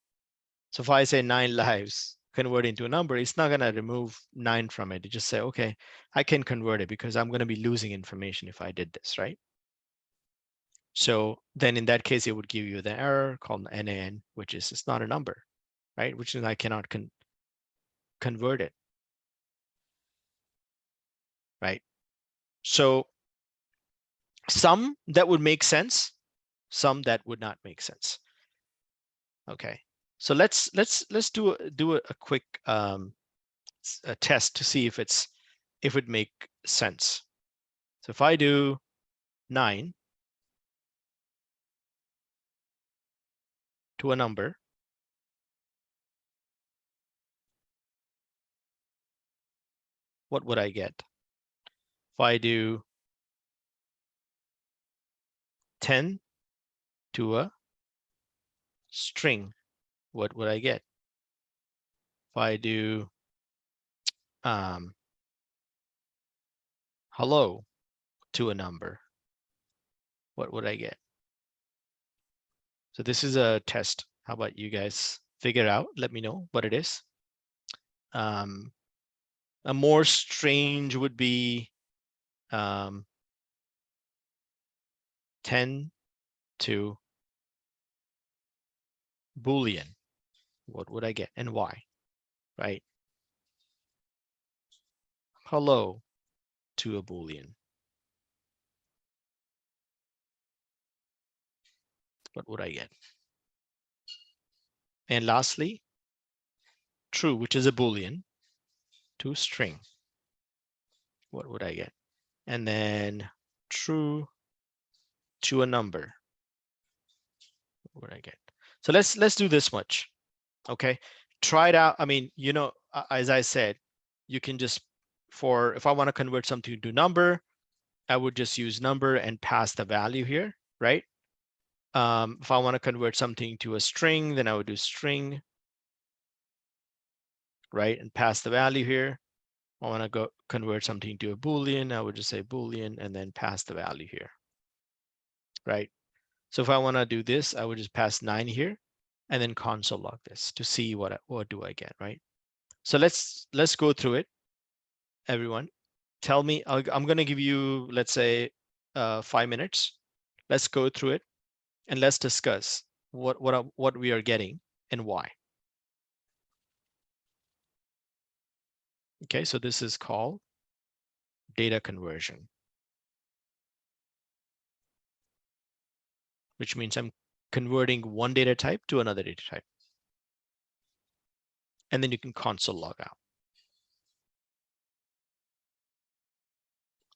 So if I say 9 lives, convert into a number, it's not going to remove 9 from it. You just say, okay, I can convert it because I'm going to be losing information if I did this, right? So then in that case, it would give you the error called NaN, which is it's not a number, right? Which means I cannot convert it, right? So some that would make sense, some that would not make sense. Okay, so let's do a quick a test to see if it make sense. So if I do 9 to a number, what would I get? If I do 10 to a string, what would I get? If I do hello to a number, what would I get? So this is a test. How about you guys figure it out? Let me know what it is. A more strange would be 10 to Boolean. What would I get and why? Right? Hello. to a Boolean. What would I get? And lastly, true, which is a Boolean, to string. What would I get? And then true to a number. What would I get? So let's do this much. Okay, try it out. I mean, you know, as I said, you can just, if I want to convert something to number, I would just use number and pass the value here, right? If I want to convert something to a string, then I would do string, right? And pass the value here. I want to go convert something to a Boolean, I would just say Boolean and then pass the value here, right? So if I want to do this, I would just pass 9 here and then console log this to see what do I get, right? So let's go through it, everyone. Tell me, I'm going to give you, let's say, 5 minutes. Let's go through it and let's discuss what we are getting and why. Okay, so this is called data conversion, which means I'm converting one data type to another data type. And then you can console log out.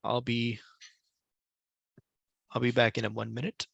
I'll be back in 1 minute.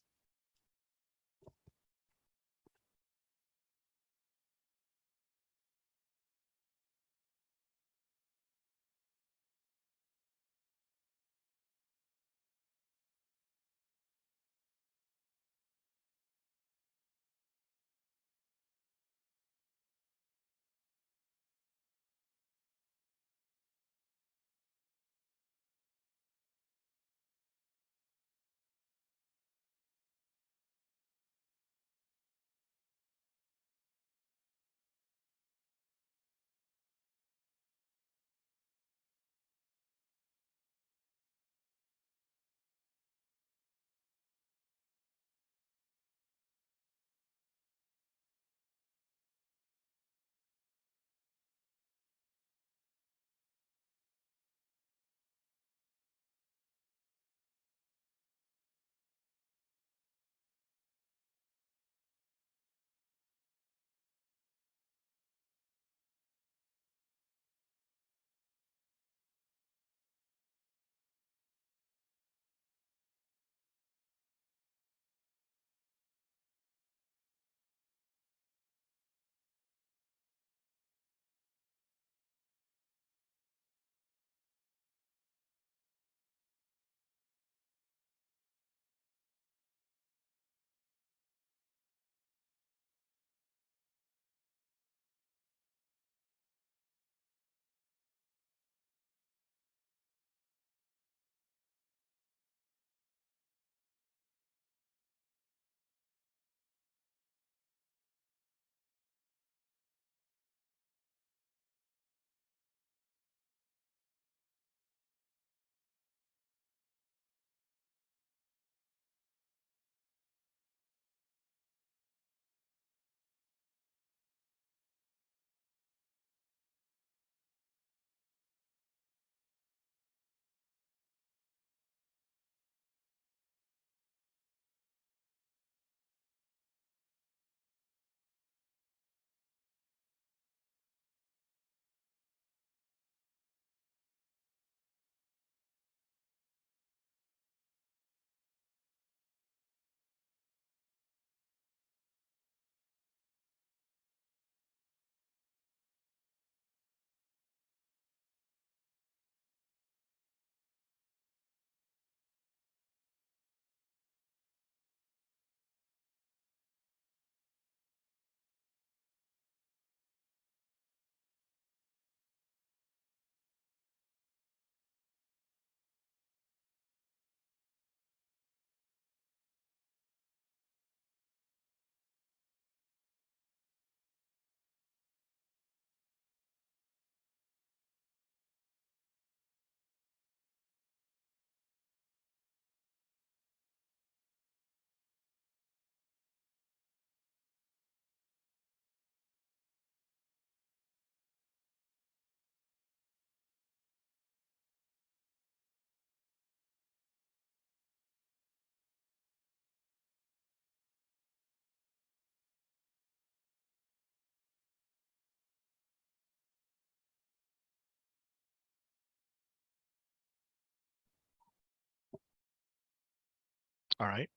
All right.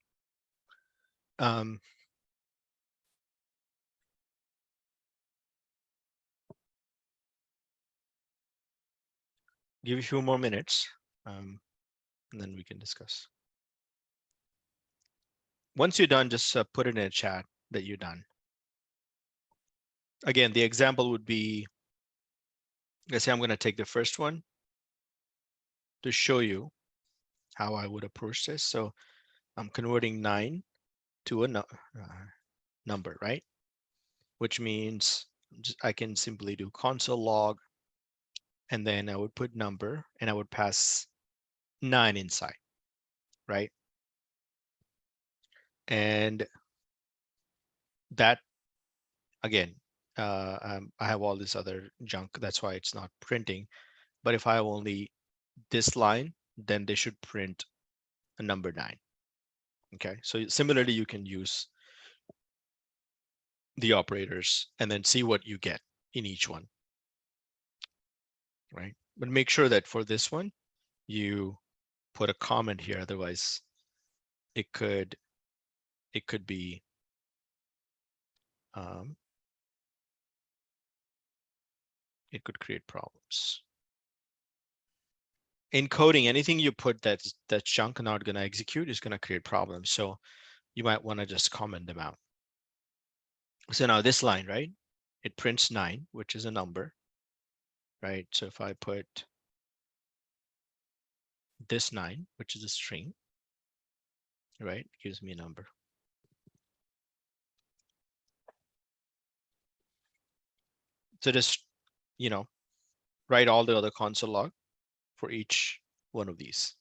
Give you a few more minutes, and then we can discuss. Once you're done, just put it in a chat that you're done. Again, the example would be, let's say I'm going to take the first one to show you how I would approach this. So I'm converting 9 to a number, right? Which means I can simply do console log, and then I would put number, and I would pass 9 inside, right? And that, again, I have all this other junk. That's why it's not printing. But if I have only this line, then they should print a number 9. Okay, so similarly, you can use the operators and then see what you get in each one, right? But make sure that for this one, you put a comment here. Otherwise, it could be it could create problems. In coding, anything you put that's chunk not going to execute is going to create problems. So you might want to just comment them out. So now this line, right? It prints 9, which is a number, right? So if I put this 9, which is a string, right? It gives me a number. So just, write all the other console log for each one of these.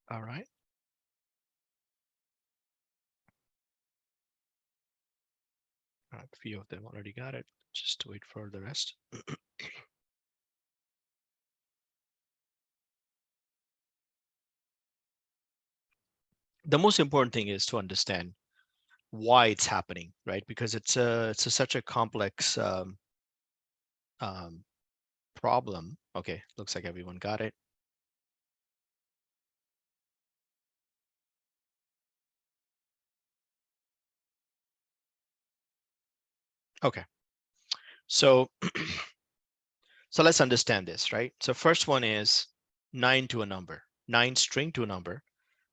All right. A few of them already got it. Just wait for the rest. The most important thing is to understand why it's happening, right? Because it's such a complex problem. Okay, looks like everyone got it. Okay, so so let's understand this, right? So first one is 9 to a number, 9 string to a number.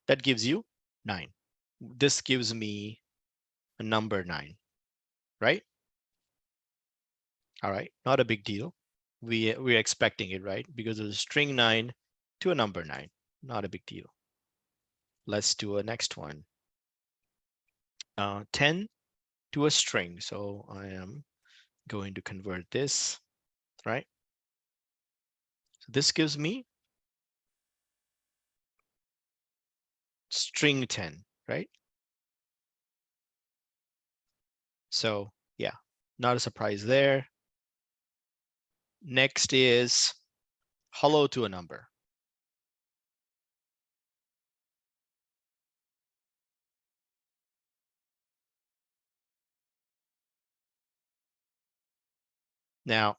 That gives you 9. This gives me a number 9, right? All right, not a big deal. We're expecting it, right? Because of the string 9 to a number 9, not a big deal. Let's do a next one. 10 to a string. So I am going to convert this, right? So this gives me string 10, right? So yeah, not a surprise there. Next is hello to a number. Now,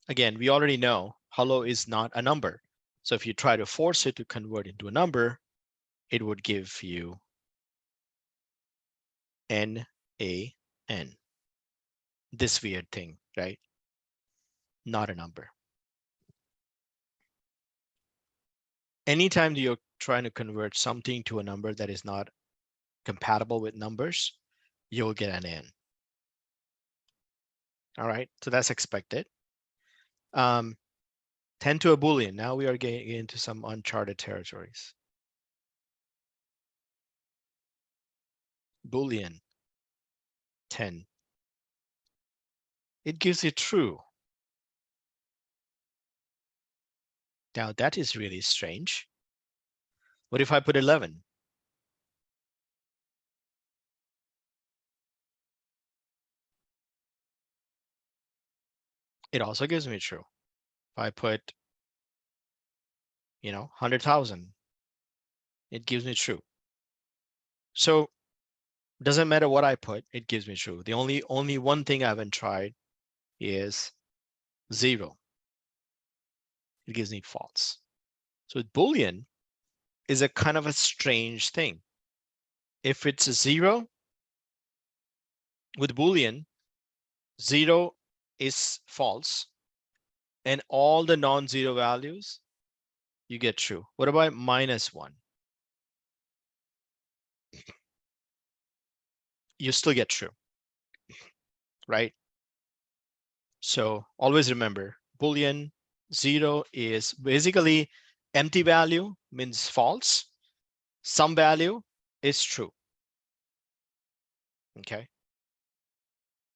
again, we already know hello is not a number. So if you try to force it to convert into a number, it would give you NaN. This weird thing, right? Not a number. Anytime you're trying to convert something to a number that is not compatible with numbers, you'll get an N. All right, so that's expected. 10 to a Boolean. Now we are getting into some uncharted territories. Boolean 10. It gives you true. Now that is really strange. What if I put 11? It also gives me true. If I put, 100,000, it gives me true. So doesn't matter what I put, it gives me true. The only one thing I haven't tried is 0. It gives me false. So Boolean is a kind of a strange thing. If it's a 0, with Boolean, 0 is false, and all the non-zero values, you get true. What about -1? You still get true, right? So always remember, Boolean 0 is basically empty value means false. Some value is true. Okay.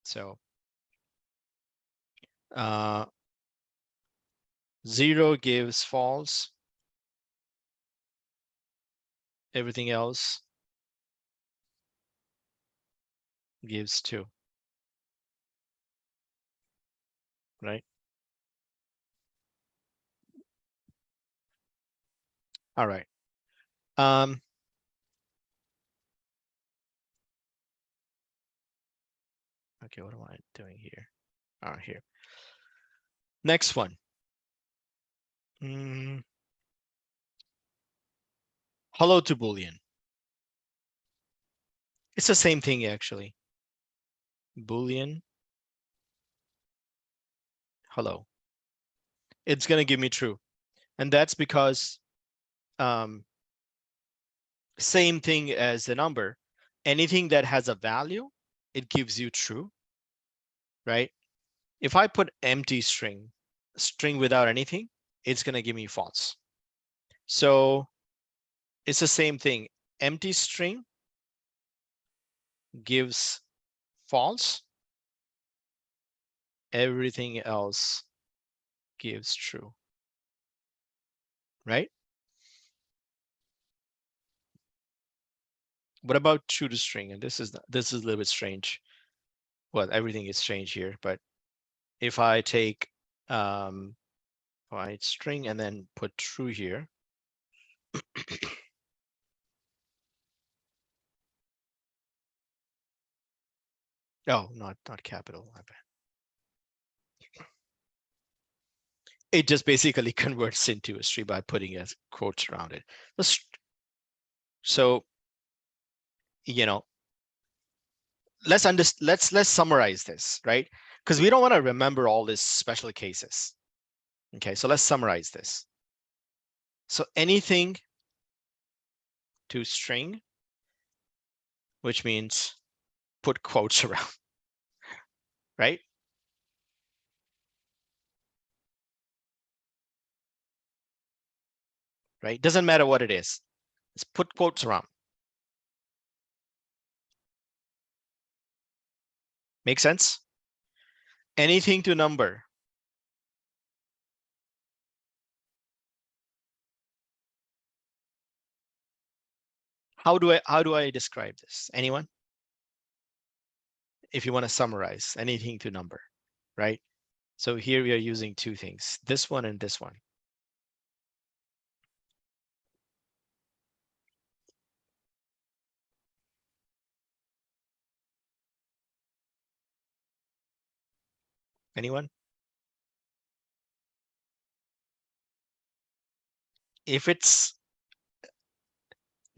So 0 gives false. Everything else gives 2. Right. All right. Okay, what am I doing here? Here. Next one. Hello to Boolean. It's the same thing actually. Boolean hello. It's gonna give me true, and that's because same thing as the number. Anything that has a value, it gives you true, right? If I put empty string without anything, it's gonna give me false. So it's the same thing. Empty string gives false. Everything else gives true, right? What about true to string? And this is a little bit strange. Well, everything is strange here, but if I take string and then put true here, oh, not capital. It just basically converts into a string by putting a quotes around it. So, let's summarize this, right? Because we don't want to remember all these special cases. Okay, so let's summarize this. So anything to string, which means put quotes around, right? Right? Doesn't matter what it is. Let's put quotes around. Make sense? Anything to number. How do I describe this? Anyone? If you want to summarize anything to number, right? So here we are using two things, this one and this one. Anyone? If it's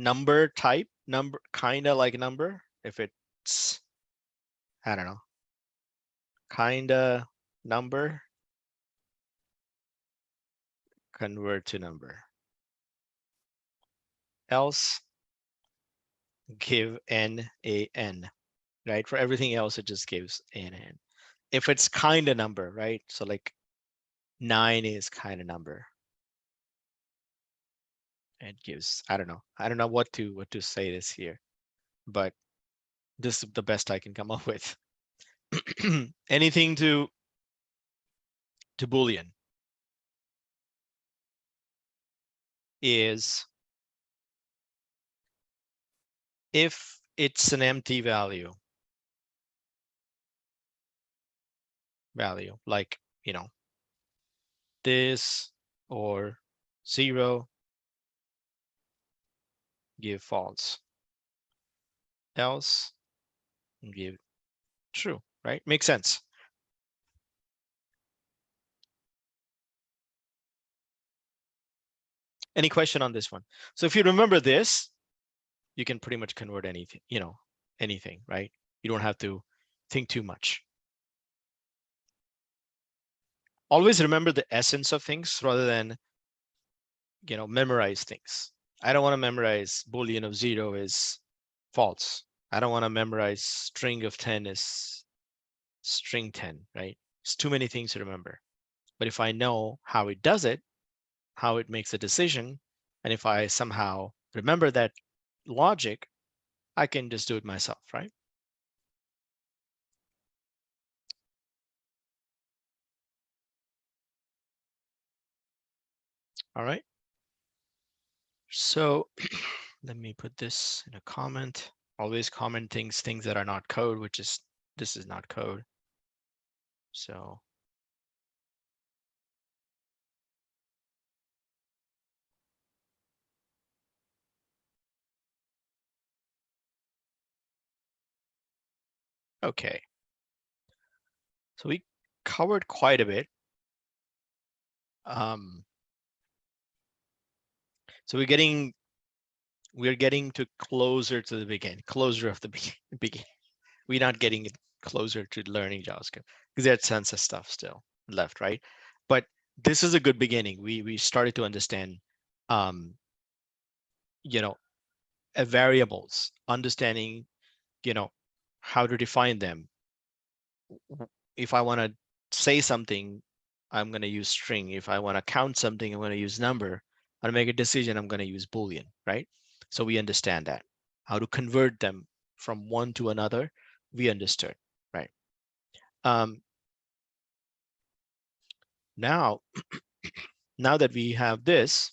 number type, number, kind of like number, if it's, I don't know, kind of number, convert to number. Else, give n a n, right? For everything else, it just gives n. If it's kind of number, right? So like 9 is kind of number. It gives, I don't know what to say this here, but this is the best I can come up with. Anything to Boolean is if it's an empty value, like, you know, this or 0, give false. Else, give true, right? Makes sense. Any question on this one? So if you remember this, you can pretty much convert anything, you know, anything, right? You don't have to think too much. Always remember the essence of things rather than, you know, memorize things. I don't want to memorize Boolean of 0 is false. I don't want to memorize string of 10 is string 10, right? It's too many things to remember. But if I know how it does it, how it makes a decision, and if I somehow remember that logic, I can just do it myself, right? All right. So let me put this in a comment. Always comment things that are not code, which is, this is not code. So okay. So we covered quite a bit. So we're getting to closer to the beginning, closer of the beginning. We're not getting it closer to learning JavaScript because there's tons of stuff still left, right? But this is a good beginning. We started to understand, you know, variables, understanding, you know, how to define them. If I want to say something, I'm going to use string. If I want to count something, I'm going to use number. I want to make a decision, I'm going to use Boolean, right? So we understand that. How to convert them from one to another, we understood, right? Now, now that we have this,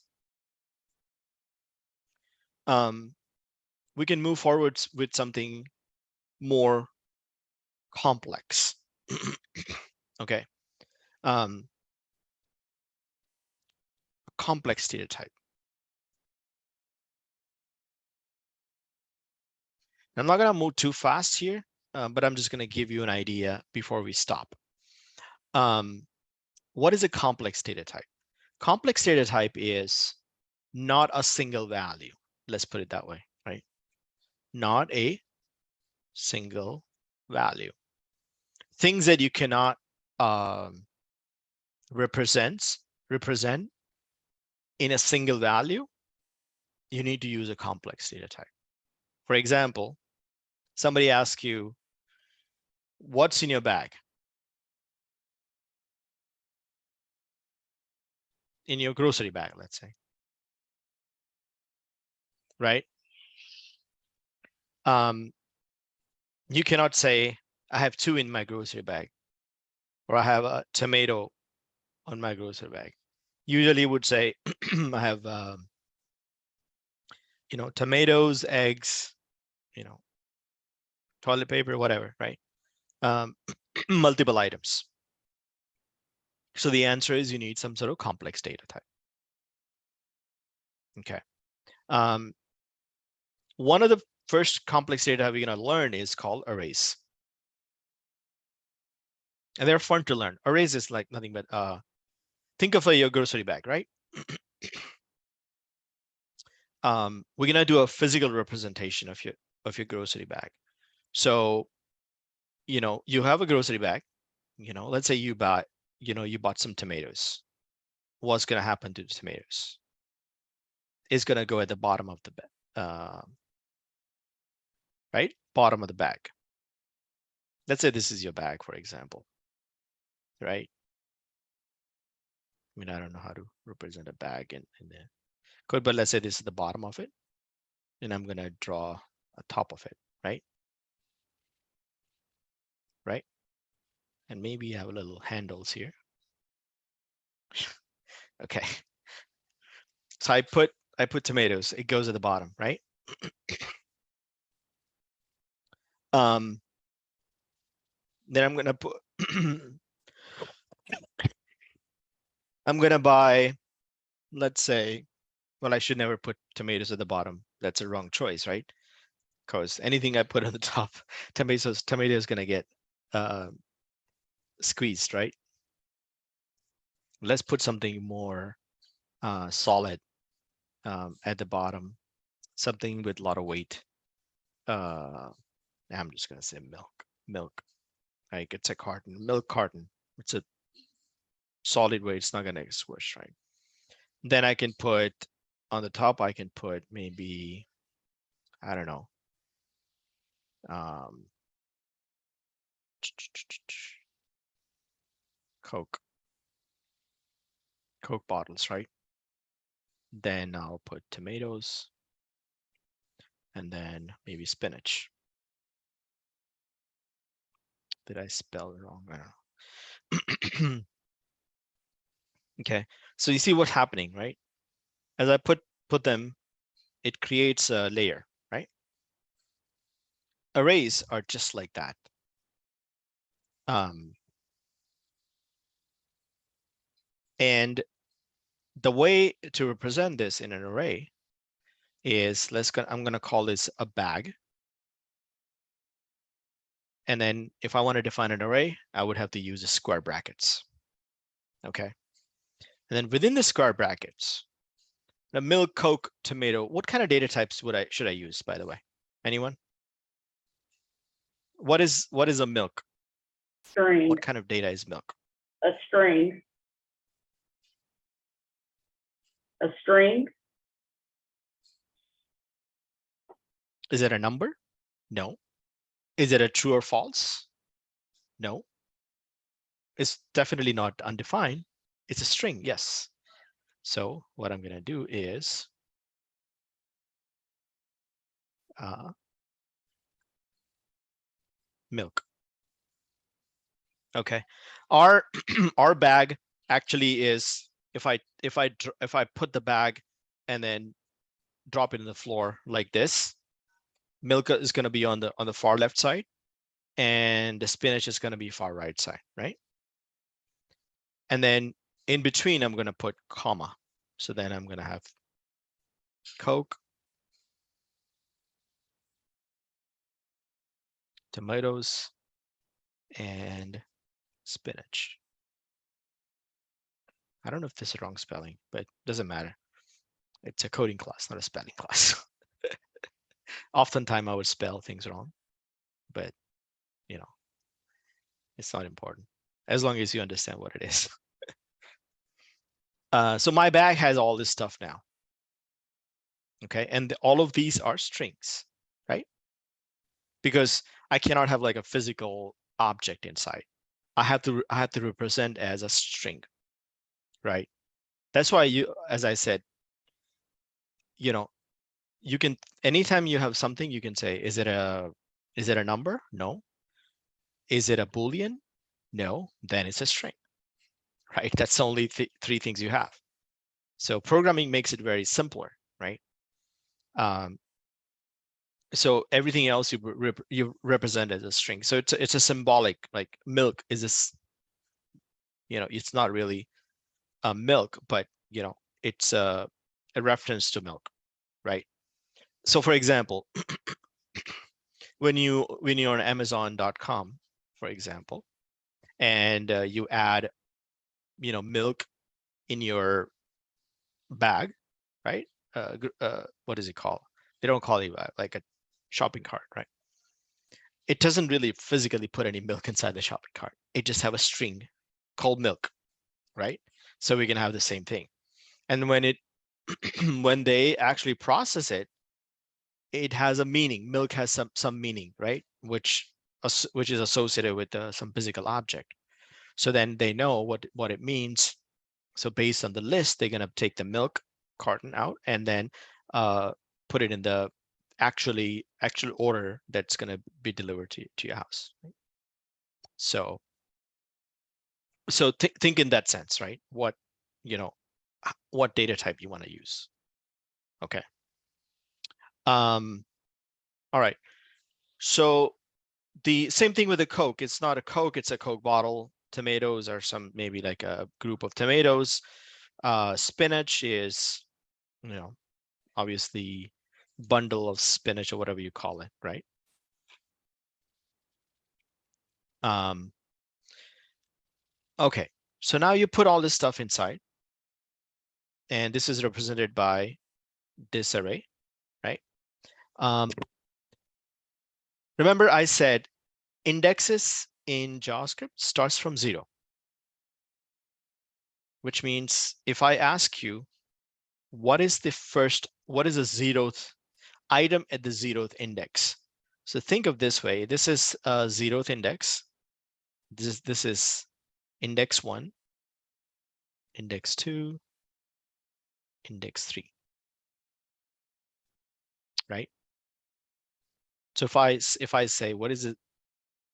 we can move forward with something more complex. Okay. Complex data type. I'm not going to move too fast here, but I'm just going to give you an idea before we stop. What is a complex data type? Complex data type is not a single value. Let's put it that way, right? Not a single value. Things that you cannot represent in a single value, you need to use a complex data type. For example, somebody asks you, what's in your bag? In your grocery bag, let's say, right? You cannot say I have 2 in my grocery bag, or I have a tomato on my grocery bag. Usually would say I have, tomatoes, eggs, toilet paper, whatever, right? Multiple items. So the answer is you need some sort of complex data type. Okay. One of the first complex data type we're going to learn is called arrays. And they're fun to learn. Arrays is like nothing but, think of your grocery bag, right? We're going to do a physical representation of your grocery bag. So, you have a grocery bag, let's say you bought some tomatoes. What's going to happen to the tomatoes? It's going to go at the bottom of the bag, right? Bottom of the bag. Let's say this is your bag, for example, right? I mean, I don't know how to represent a bag in the code, but let's say this is the bottom of it, and I'm going to draw a top of it, right? Right? And maybe you have a little handles here. Okay. So I put tomatoes. It goes at the bottom, right? Then I'm gonna put I'm gonna buy, let's say, well, I should never put tomatoes at the bottom. That's a wrong choice, right? Because anything I put on the top, tomato is gonna get squeezed, right? Let's put something more solid at the bottom, something with a lot of weight. I'm just gonna say milk. Like it's a carton, milk carton. It's a solid weight. It's not gonna get squished, right? Then I can put on the top. I can put maybe, I don't know, Coke bottles, right? Then I'll put tomatoes, and then maybe spinach. Did I spell it wrong? I don't know. Okay, so you see what's happening, right? As I put them, it creates a layer, right? Arrays are just like that. And the way to represent this in an array is, I'm going to call this a bag. And then if I want to define an array, I would have to use the square brackets. Okay. And then within the square brackets, the milk, Coke, tomato, what kind of data types should I use, by the way? Anyone? What is a milk? String. What kind of data is milk? A string. A string. Is it a number? No. Is it a true or false? No. It's definitely not undefined. It's a string, yes. So what I'm going to do is milk. Okay. Our our bag actually is, if I put the bag and then drop it in the floor like this, milk is going to be on the far left side, and the spinach is going to be far right side, right? And then in between, I'm going to put comma. So then I'm going to have Coke, tomatoes, and spinach. I don't know if this is wrong spelling, but it doesn't matter. It's a coding class, not a spelling class. Oftentimes I would spell things wrong, but it's not important as long as you understand what it is. So my bag has all this stuff now. Okay, and all of these are strings, right? Because I cannot have like a physical object inside. I have to represent as a string, right? That's why as I said, you can, anytime you have something, you can say, is it a number? No. Is it a Boolean? No, then it's a string, right? That's only three things you have. So programming makes it very simpler, right? So everything else you represent as a string. So it's a symbolic, like milk is this, it's not really a milk, but it's a reference to milk, right? So for example, when you're on Amazon.com, for example, and you add milk in your bag, right? What is it called? They don't call it like a shopping cart, right? It doesn't really physically put any milk inside the shopping cart. It just have a string called milk, right? So we can have the same thing. And when it when they actually process it, it has a meaning. Milk has some meaning, right? Which is associated with some physical object. So then they know what it means. So based on the list, they're gonna take the milk carton out and then put it in the actual order that's gonna be delivered to your house. Right? So think in that sense, right? What data type you want to use. Okay. All right. So the same thing with the Coke. It's not a Coke, it's a Coke bottle. Tomatoes are maybe like a group of tomatoes. Spinach is, obviously bundle of spinach or whatever you call it, right? Okay, so now you put all this stuff inside, and this is represented by this array, right? Remember I said indexes in JavaScript starts from 0, which means if I ask you, what is the 0th item at the 0th index? So think of this way. This is a 0th index. This is index 1, index 2, index 3, right? So if I say, what is it?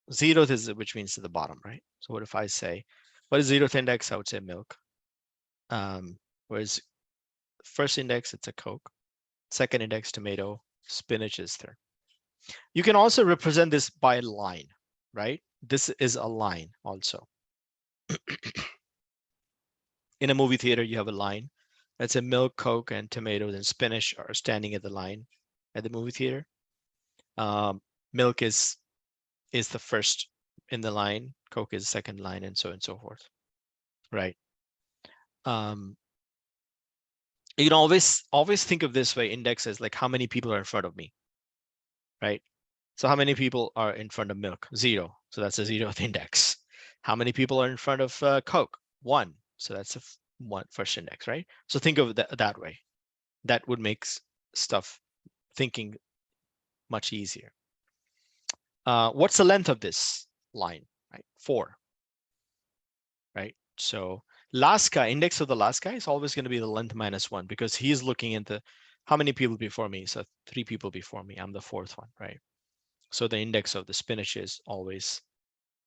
0th is which means to the bottom, right? So what if I say, what is 0th index? I would say milk. Whereas first index, it's a Coke. Second index, tomato. Spinach is third. You can also represent this by line, right? This is a line also. In a movie theater, you have a line. Let's say milk, Coke, and tomatoes and spinach are standing at the line at the movie theater. Milk is the first in the line, Coke is the second line, and so on and so forth, right? You can always think of this way, index as like how many people are in front of me, right? So how many people are in front of milk? 0. So that's a 0th index. How many people are in front of Coke? 1. So that's a first index, right? So think of that way. That would make stuff thinking much easier. What's the length of this line? Right, 4. Right. So last guy, index of the last guy is always going to be the length minus 1 because he's looking into how many people before me. So 3 people before me. I'm the 4th one, right? So the index of the spinach is always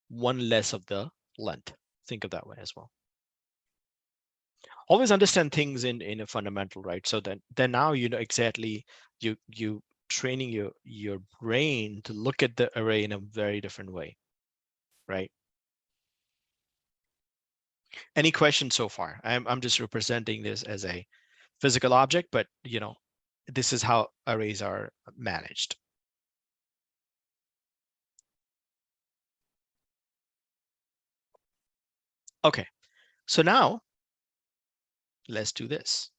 1 less of the length. Think of that way as well. Always understand things in a fundamental, right? So then now you know exactly, you training your brain to look at the array in a very different way, right? Any questions so far? I'm just representing this as a physical object, but this is how arrays are managed. Okay, so now let's do this.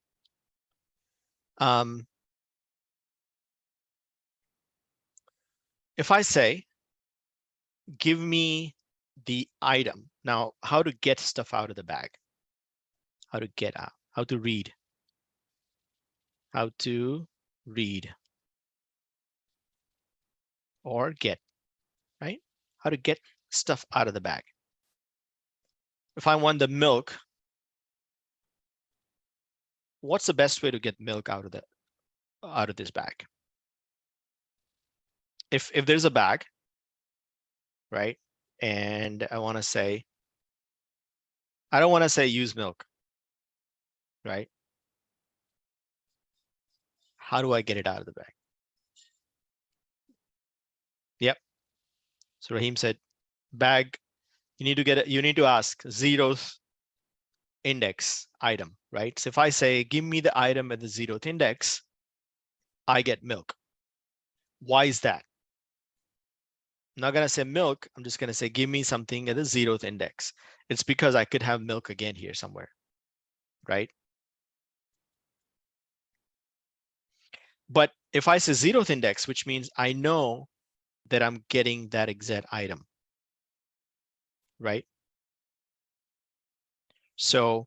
If I say, give me the item. Now, how to get stuff out of the bag? How to get out? How to read? How to read or get, right? How to get stuff out of the bag. If I want the milk, what's the best way to get milk out of this bag? If there's a bag, right? and I want to say, I don't want to say use milk, right? How do I get it out of the bag? Yep. So Raheem said, bag, you need to get it, you need to ask 0th index item, right? So if I say, give me the item at the 0th index, I get milk. Why is that? I'm not going to say milk. I'm just going to say, give me something at the 0th index. It's because I could have milk again here somewhere, right? But if I say 0th index, which means I know that I'm getting that exact item, right? So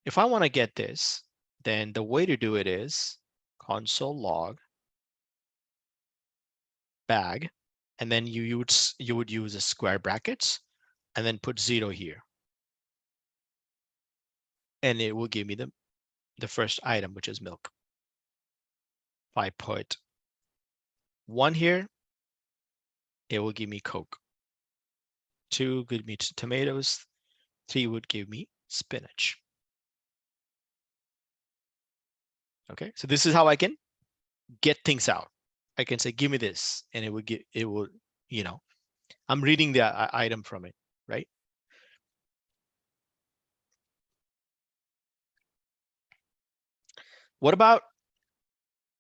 if I want to get this, then the way to do it is console log bag, and then you would use a square brackets and then put 0 here. And it will give me the first item, which is milk. If I put 1 here, it will give me Coke. 2 give me tomatoes. 3 would give me spinach. Okay, so this is how I can get things out. I can say, give me this, and it will, you know, I'm reading the item from it, right? What about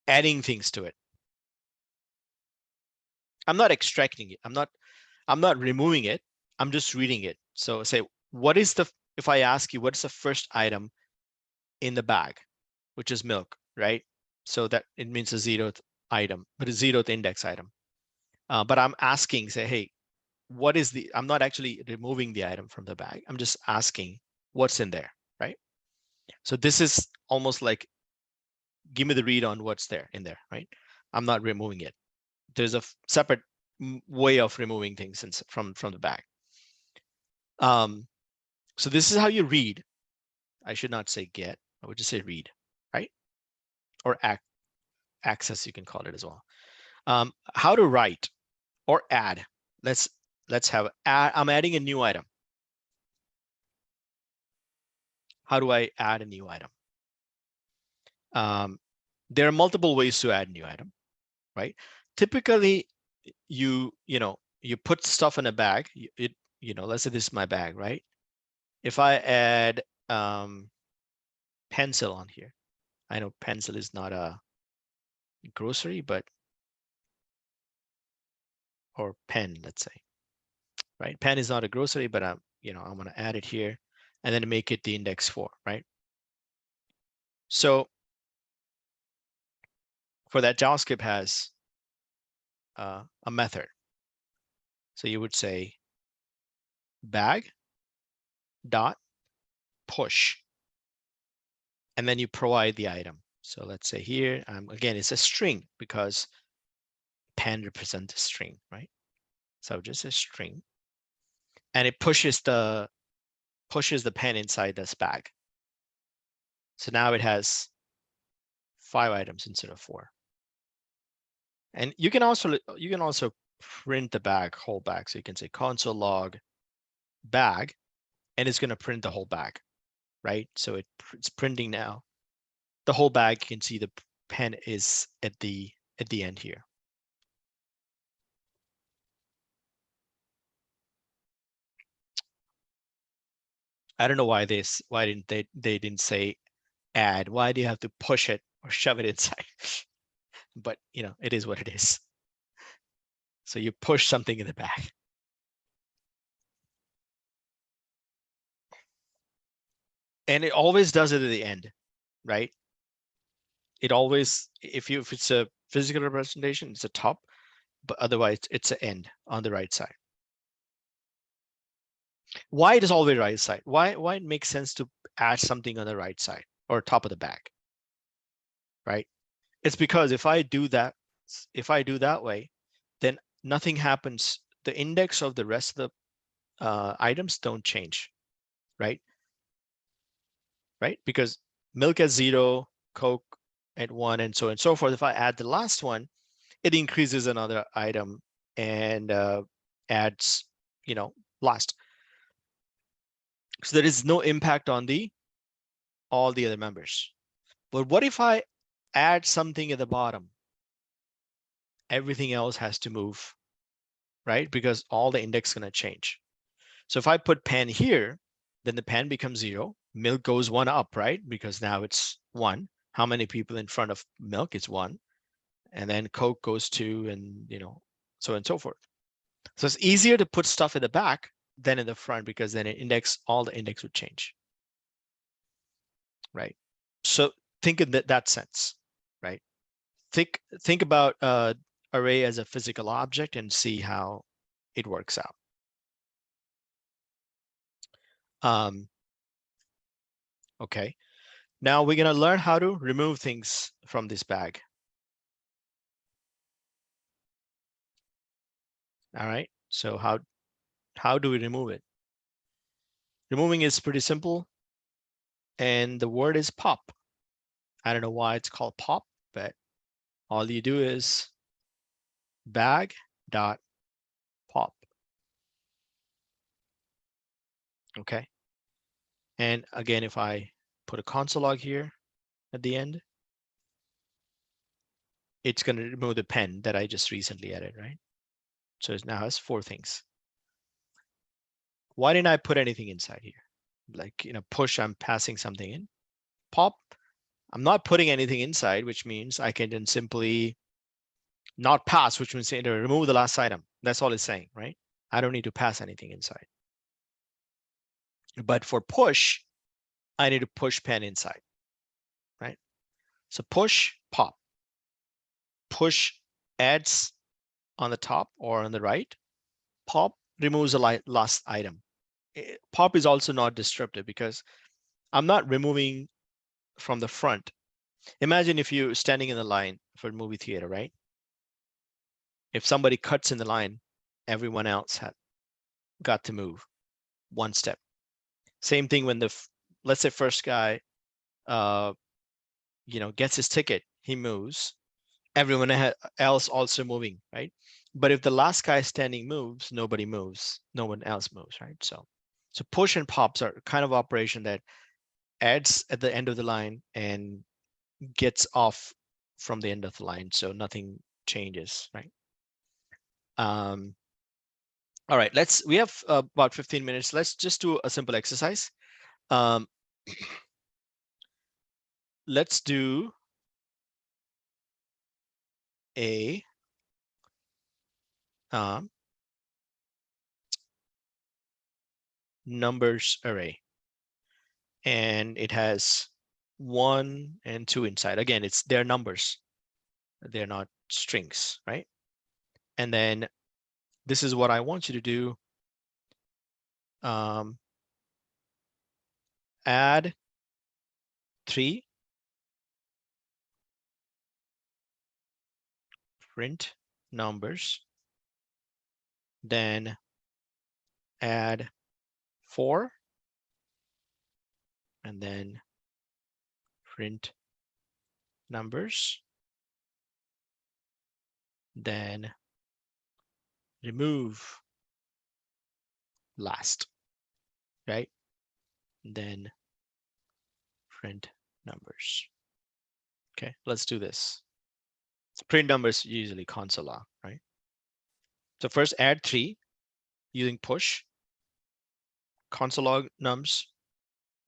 adding things to it? I'm not extracting it. I'm not removing it. I'm just reading it. So say, what is if I ask you, what's the first item in the bag, which is milk, right? So that it means a 0th item, but a 0th index item. But I'm asking, say, hey, what is I'm not actually removing the item from the bag. I'm just asking what's in there, right? So this is almost like, give me the read on what's there in there, right? I'm not removing it. There's a separate way of removing things from the bag. So this is how you read. I should not say get. I would just say read, right? Or access, you can call it as well. How to write or add. Let's have I'm adding a new item. How do I add a new item? There are multiple ways to add a new item, right? Typically, you put stuff in a bag. Let's say this is my bag, right? If I add pencil on here, I know pencil is not a grocery, but or pen, let's say, right? Pen is not a grocery, but I'm going to add it here and then make it the index 4, right? So for that, JavaScript has a method. So you would say bag dot push, and then you provide the item. So let's say here, again, it's a string because pen represents a string, right? So just a string, and it pushes the pen inside this bag. So now it has 5 items instead of 4. And you can also print the whole bag. So you can say console log bag, and it's going to print the whole bag, right? So it's printing now the whole bag. You can see the pen is at the end here. I don't know why they didn't say add. Why do you have to push it or shove it inside? But it is what it is. So you push something in the bag. And it always does it at the end, right? It always, if it's a physical representation, it's a top, but otherwise it's an end on the right side. Why it is always right side? Why it makes sense to add something on the right side or top of the bag, right? It's because if I do that way, then nothing happens. The index of the rest of the items don't change, right? Right? Because milk at 0, Coke at 1, and so on and so forth. If I add the last one, it increases another item and adds, last. So there is no impact on all the other members. But what if I add something at the bottom? Everything else has to move, right? Because all the index is going to change. So if I put pen here, then the pen becomes 0. Milk goes 1 up, right? Because now it's 1. How many people in front of milk? It's 1. And then Coke goes 2, and so on and so forth. So it's easier to put stuff in the back than in the front, because then all the index would change, right? So think in that sense, right? Think about array as a physical object and see how it works out. Okay, now we're going to learn how to remove things from this bag. All right, so how do we remove it? Removing is pretty simple, and the word is pop. I don't know why it's called pop, but all you do is bag dot pop. Okay, and again, if I put a console log here at the end, it's going to remove the pen that I just recently added, right? So it now has 4 things. Why didn't I put anything inside here? Like, push, I'm passing something in. Pop, I'm not putting anything inside, which means I can then simply not pass, which means to remove the last item. That's all it's saying, right? I don't need to pass anything inside. But for push, I need to push pen inside, right? So push, pop. Push adds on the top or on the right. Pop removes the last item. Pop is also not disruptive because I'm not removing from the front. Imagine if you're standing in the line for a movie theater, right? If somebody cuts in the line, everyone else had got to move 1 step. Same thing when let's say first guy, gets his ticket, he moves. Everyone else also moving, right? But if the last guy standing moves, nobody moves, no one else moves, right? So push and pops are kind of operation that adds at the end of the line and gets off from the end of the line, so nothing changes, right? All right, we have about 15 minutes. Let's just do a simple exercise. Let's do a numbers array, and it has 1 and 2 inside. Again, they're numbers, they're not strings, right? And then this is what I want you to do. Add 3, print numbers, then add 4, and then print numbers, then remove last, right? Then print numbers. Okay, let's do this. Print numbers usually console log, right? So first add 3 using push, console log nums,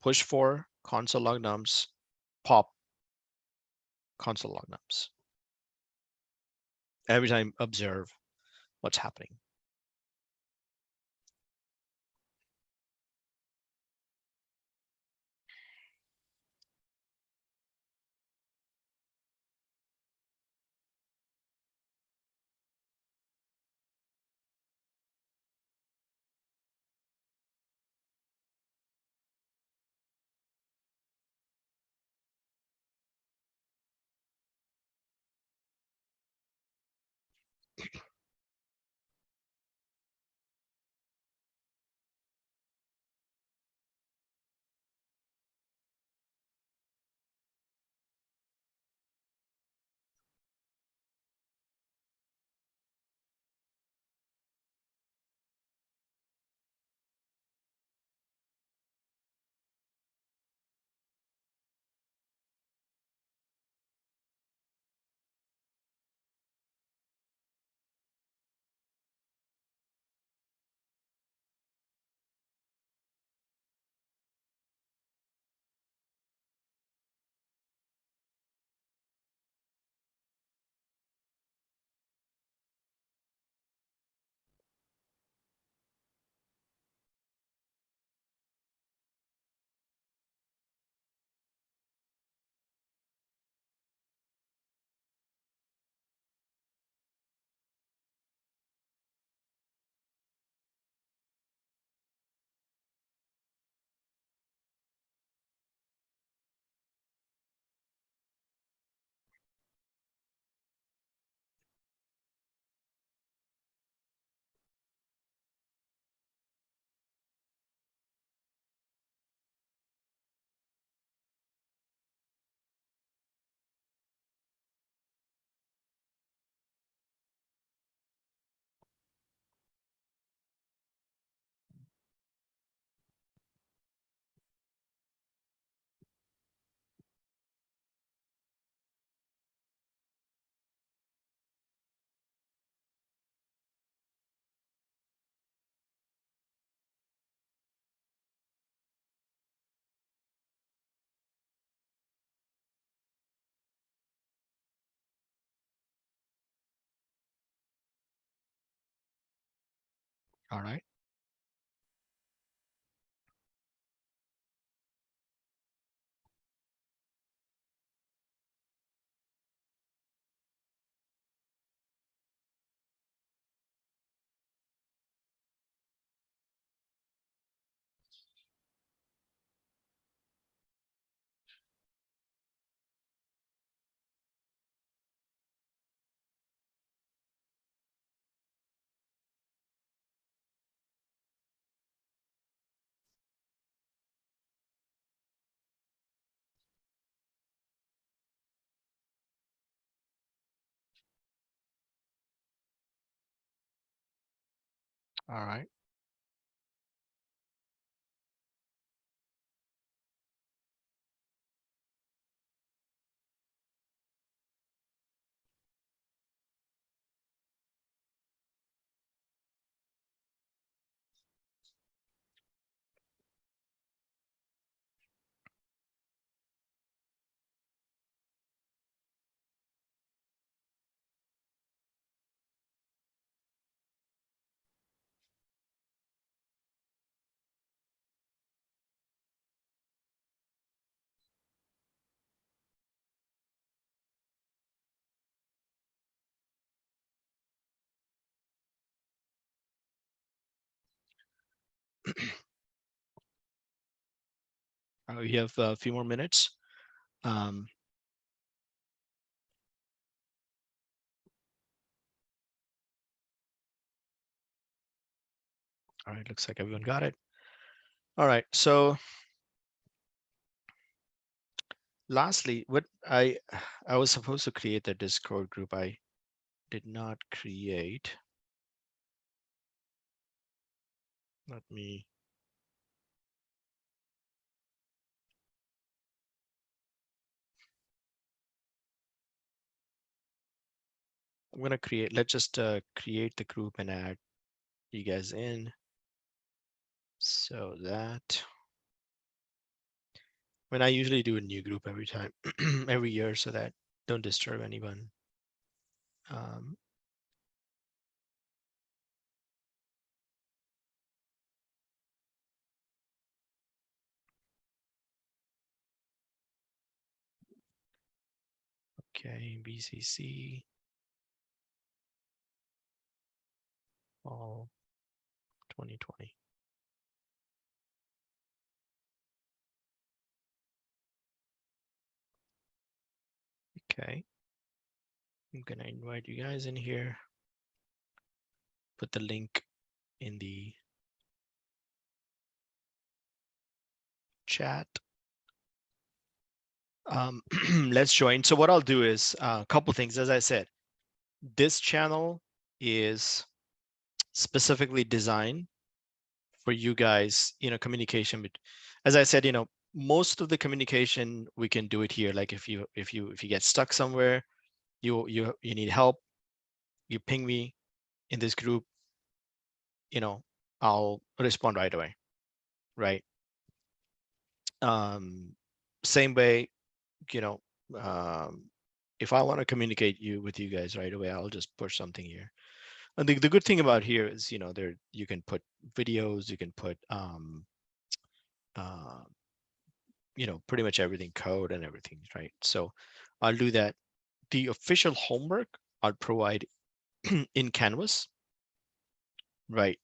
push 4, console log nums, pop, console log nums. Every time observe what's happening. All right. All right. We have a few more minutes. Um, all right, looks like everyone got it. All right, so lastly, what I was supposed to create the Discord group. I did not create. Let me. I'm gonna create. Let's just create the group and add you guys in, so that when I usually do a new group every time, every year, so that don't disturb anyone. Um, okay, BCC fall 2020. Okay, I'm gonna invite you guys in here. Put the link in the chat. Let's join. So what I'll do is a couple things. As I said, this channel is specifically designed for you guys, communication. But as I said, most of the communication we can do it here. Like if you get stuck somewhere, you need help, you ping me in this group, I'll respond right away, right? Same way, you know, um, if I want to communicate with you guys right away, I'll just push something here. And the good thing about here is, there you can put videos, you can put uh, pretty much everything, code and everything, right? So I'll do that. The official homework I'll provide in Canvas, right?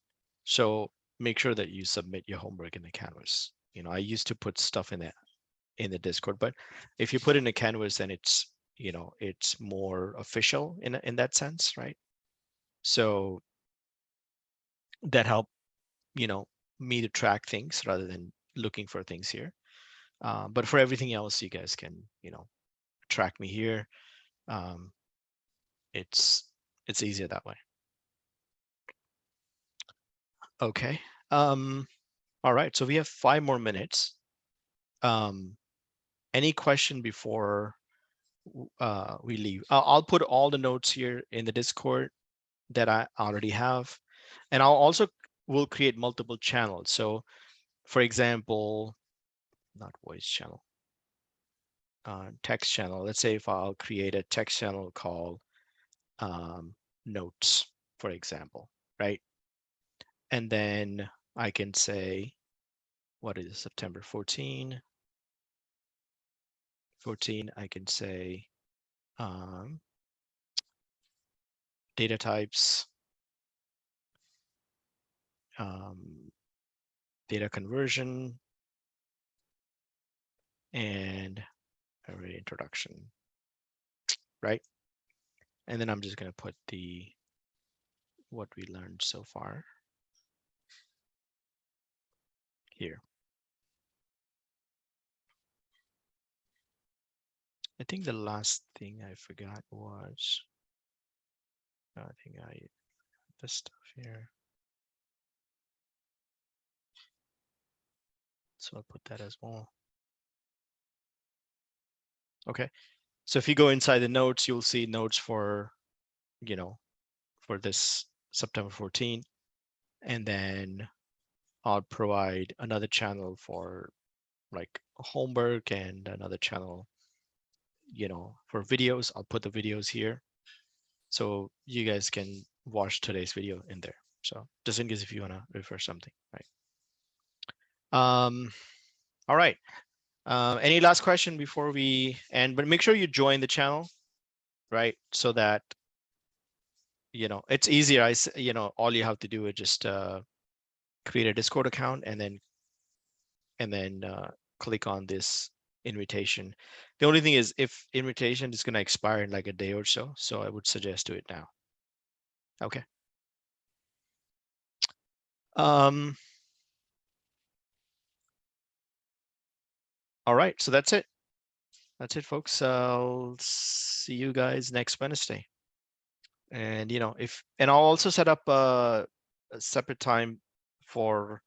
So make sure that you submit your homework in the Canvas. I used to put stuff in the Discord, but if you put in a Canvas, then it's more official in that sense, right? So that help me to track things rather than looking for things here. But for everything else, you guys can track me here. Um, it's easier that way. Okay. All right. So we have 5 more minutes. Any question before we leave? I'll put all the notes here in the Discord that I already have, and I'll also will create multiple channels. So, for example, not voice channel, text channel. Let's say if I'll create a text channel called notes, for example, right? And then I can say, what is September 14? 14, I can say data types, data conversion, and array introduction, right? And then I'm just going to put what we learned so far here. I think the last thing I forgot was, I think this stuff here. So I'll put that as well. Okay. So if you go inside the notes, you'll see notes for, for this September 14. And then I'll provide another channel for like homework and another channel, for videos. I'll put the videos here. So you guys can watch today's video in there. So just in case if you want to refer something, right? All right. Any last question before we end? But make sure you join the channel, right? So that, it's easier. All you have to do is just create a Discord account and then click on this invitation. The only thing is if invitation is going to expire in like a day or so. So I would suggest do it now. Okay. All right. So that's it. That's it, folks. I'll see you guys next Wednesday. And, and I'll also set up a separate time for,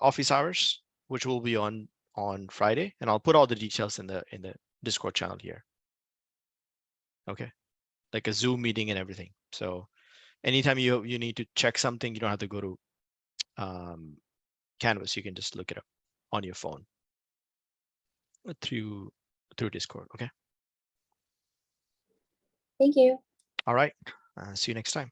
office hours, which will be on Friday. And I'll put all the details in the Discord channel here. Okay. Like a Zoom meeting and everything. So anytime you need to check something, you don't have to go to Canvas. You can just look it up on your phone through Discord. Okay. Thank you. All right. See you next time.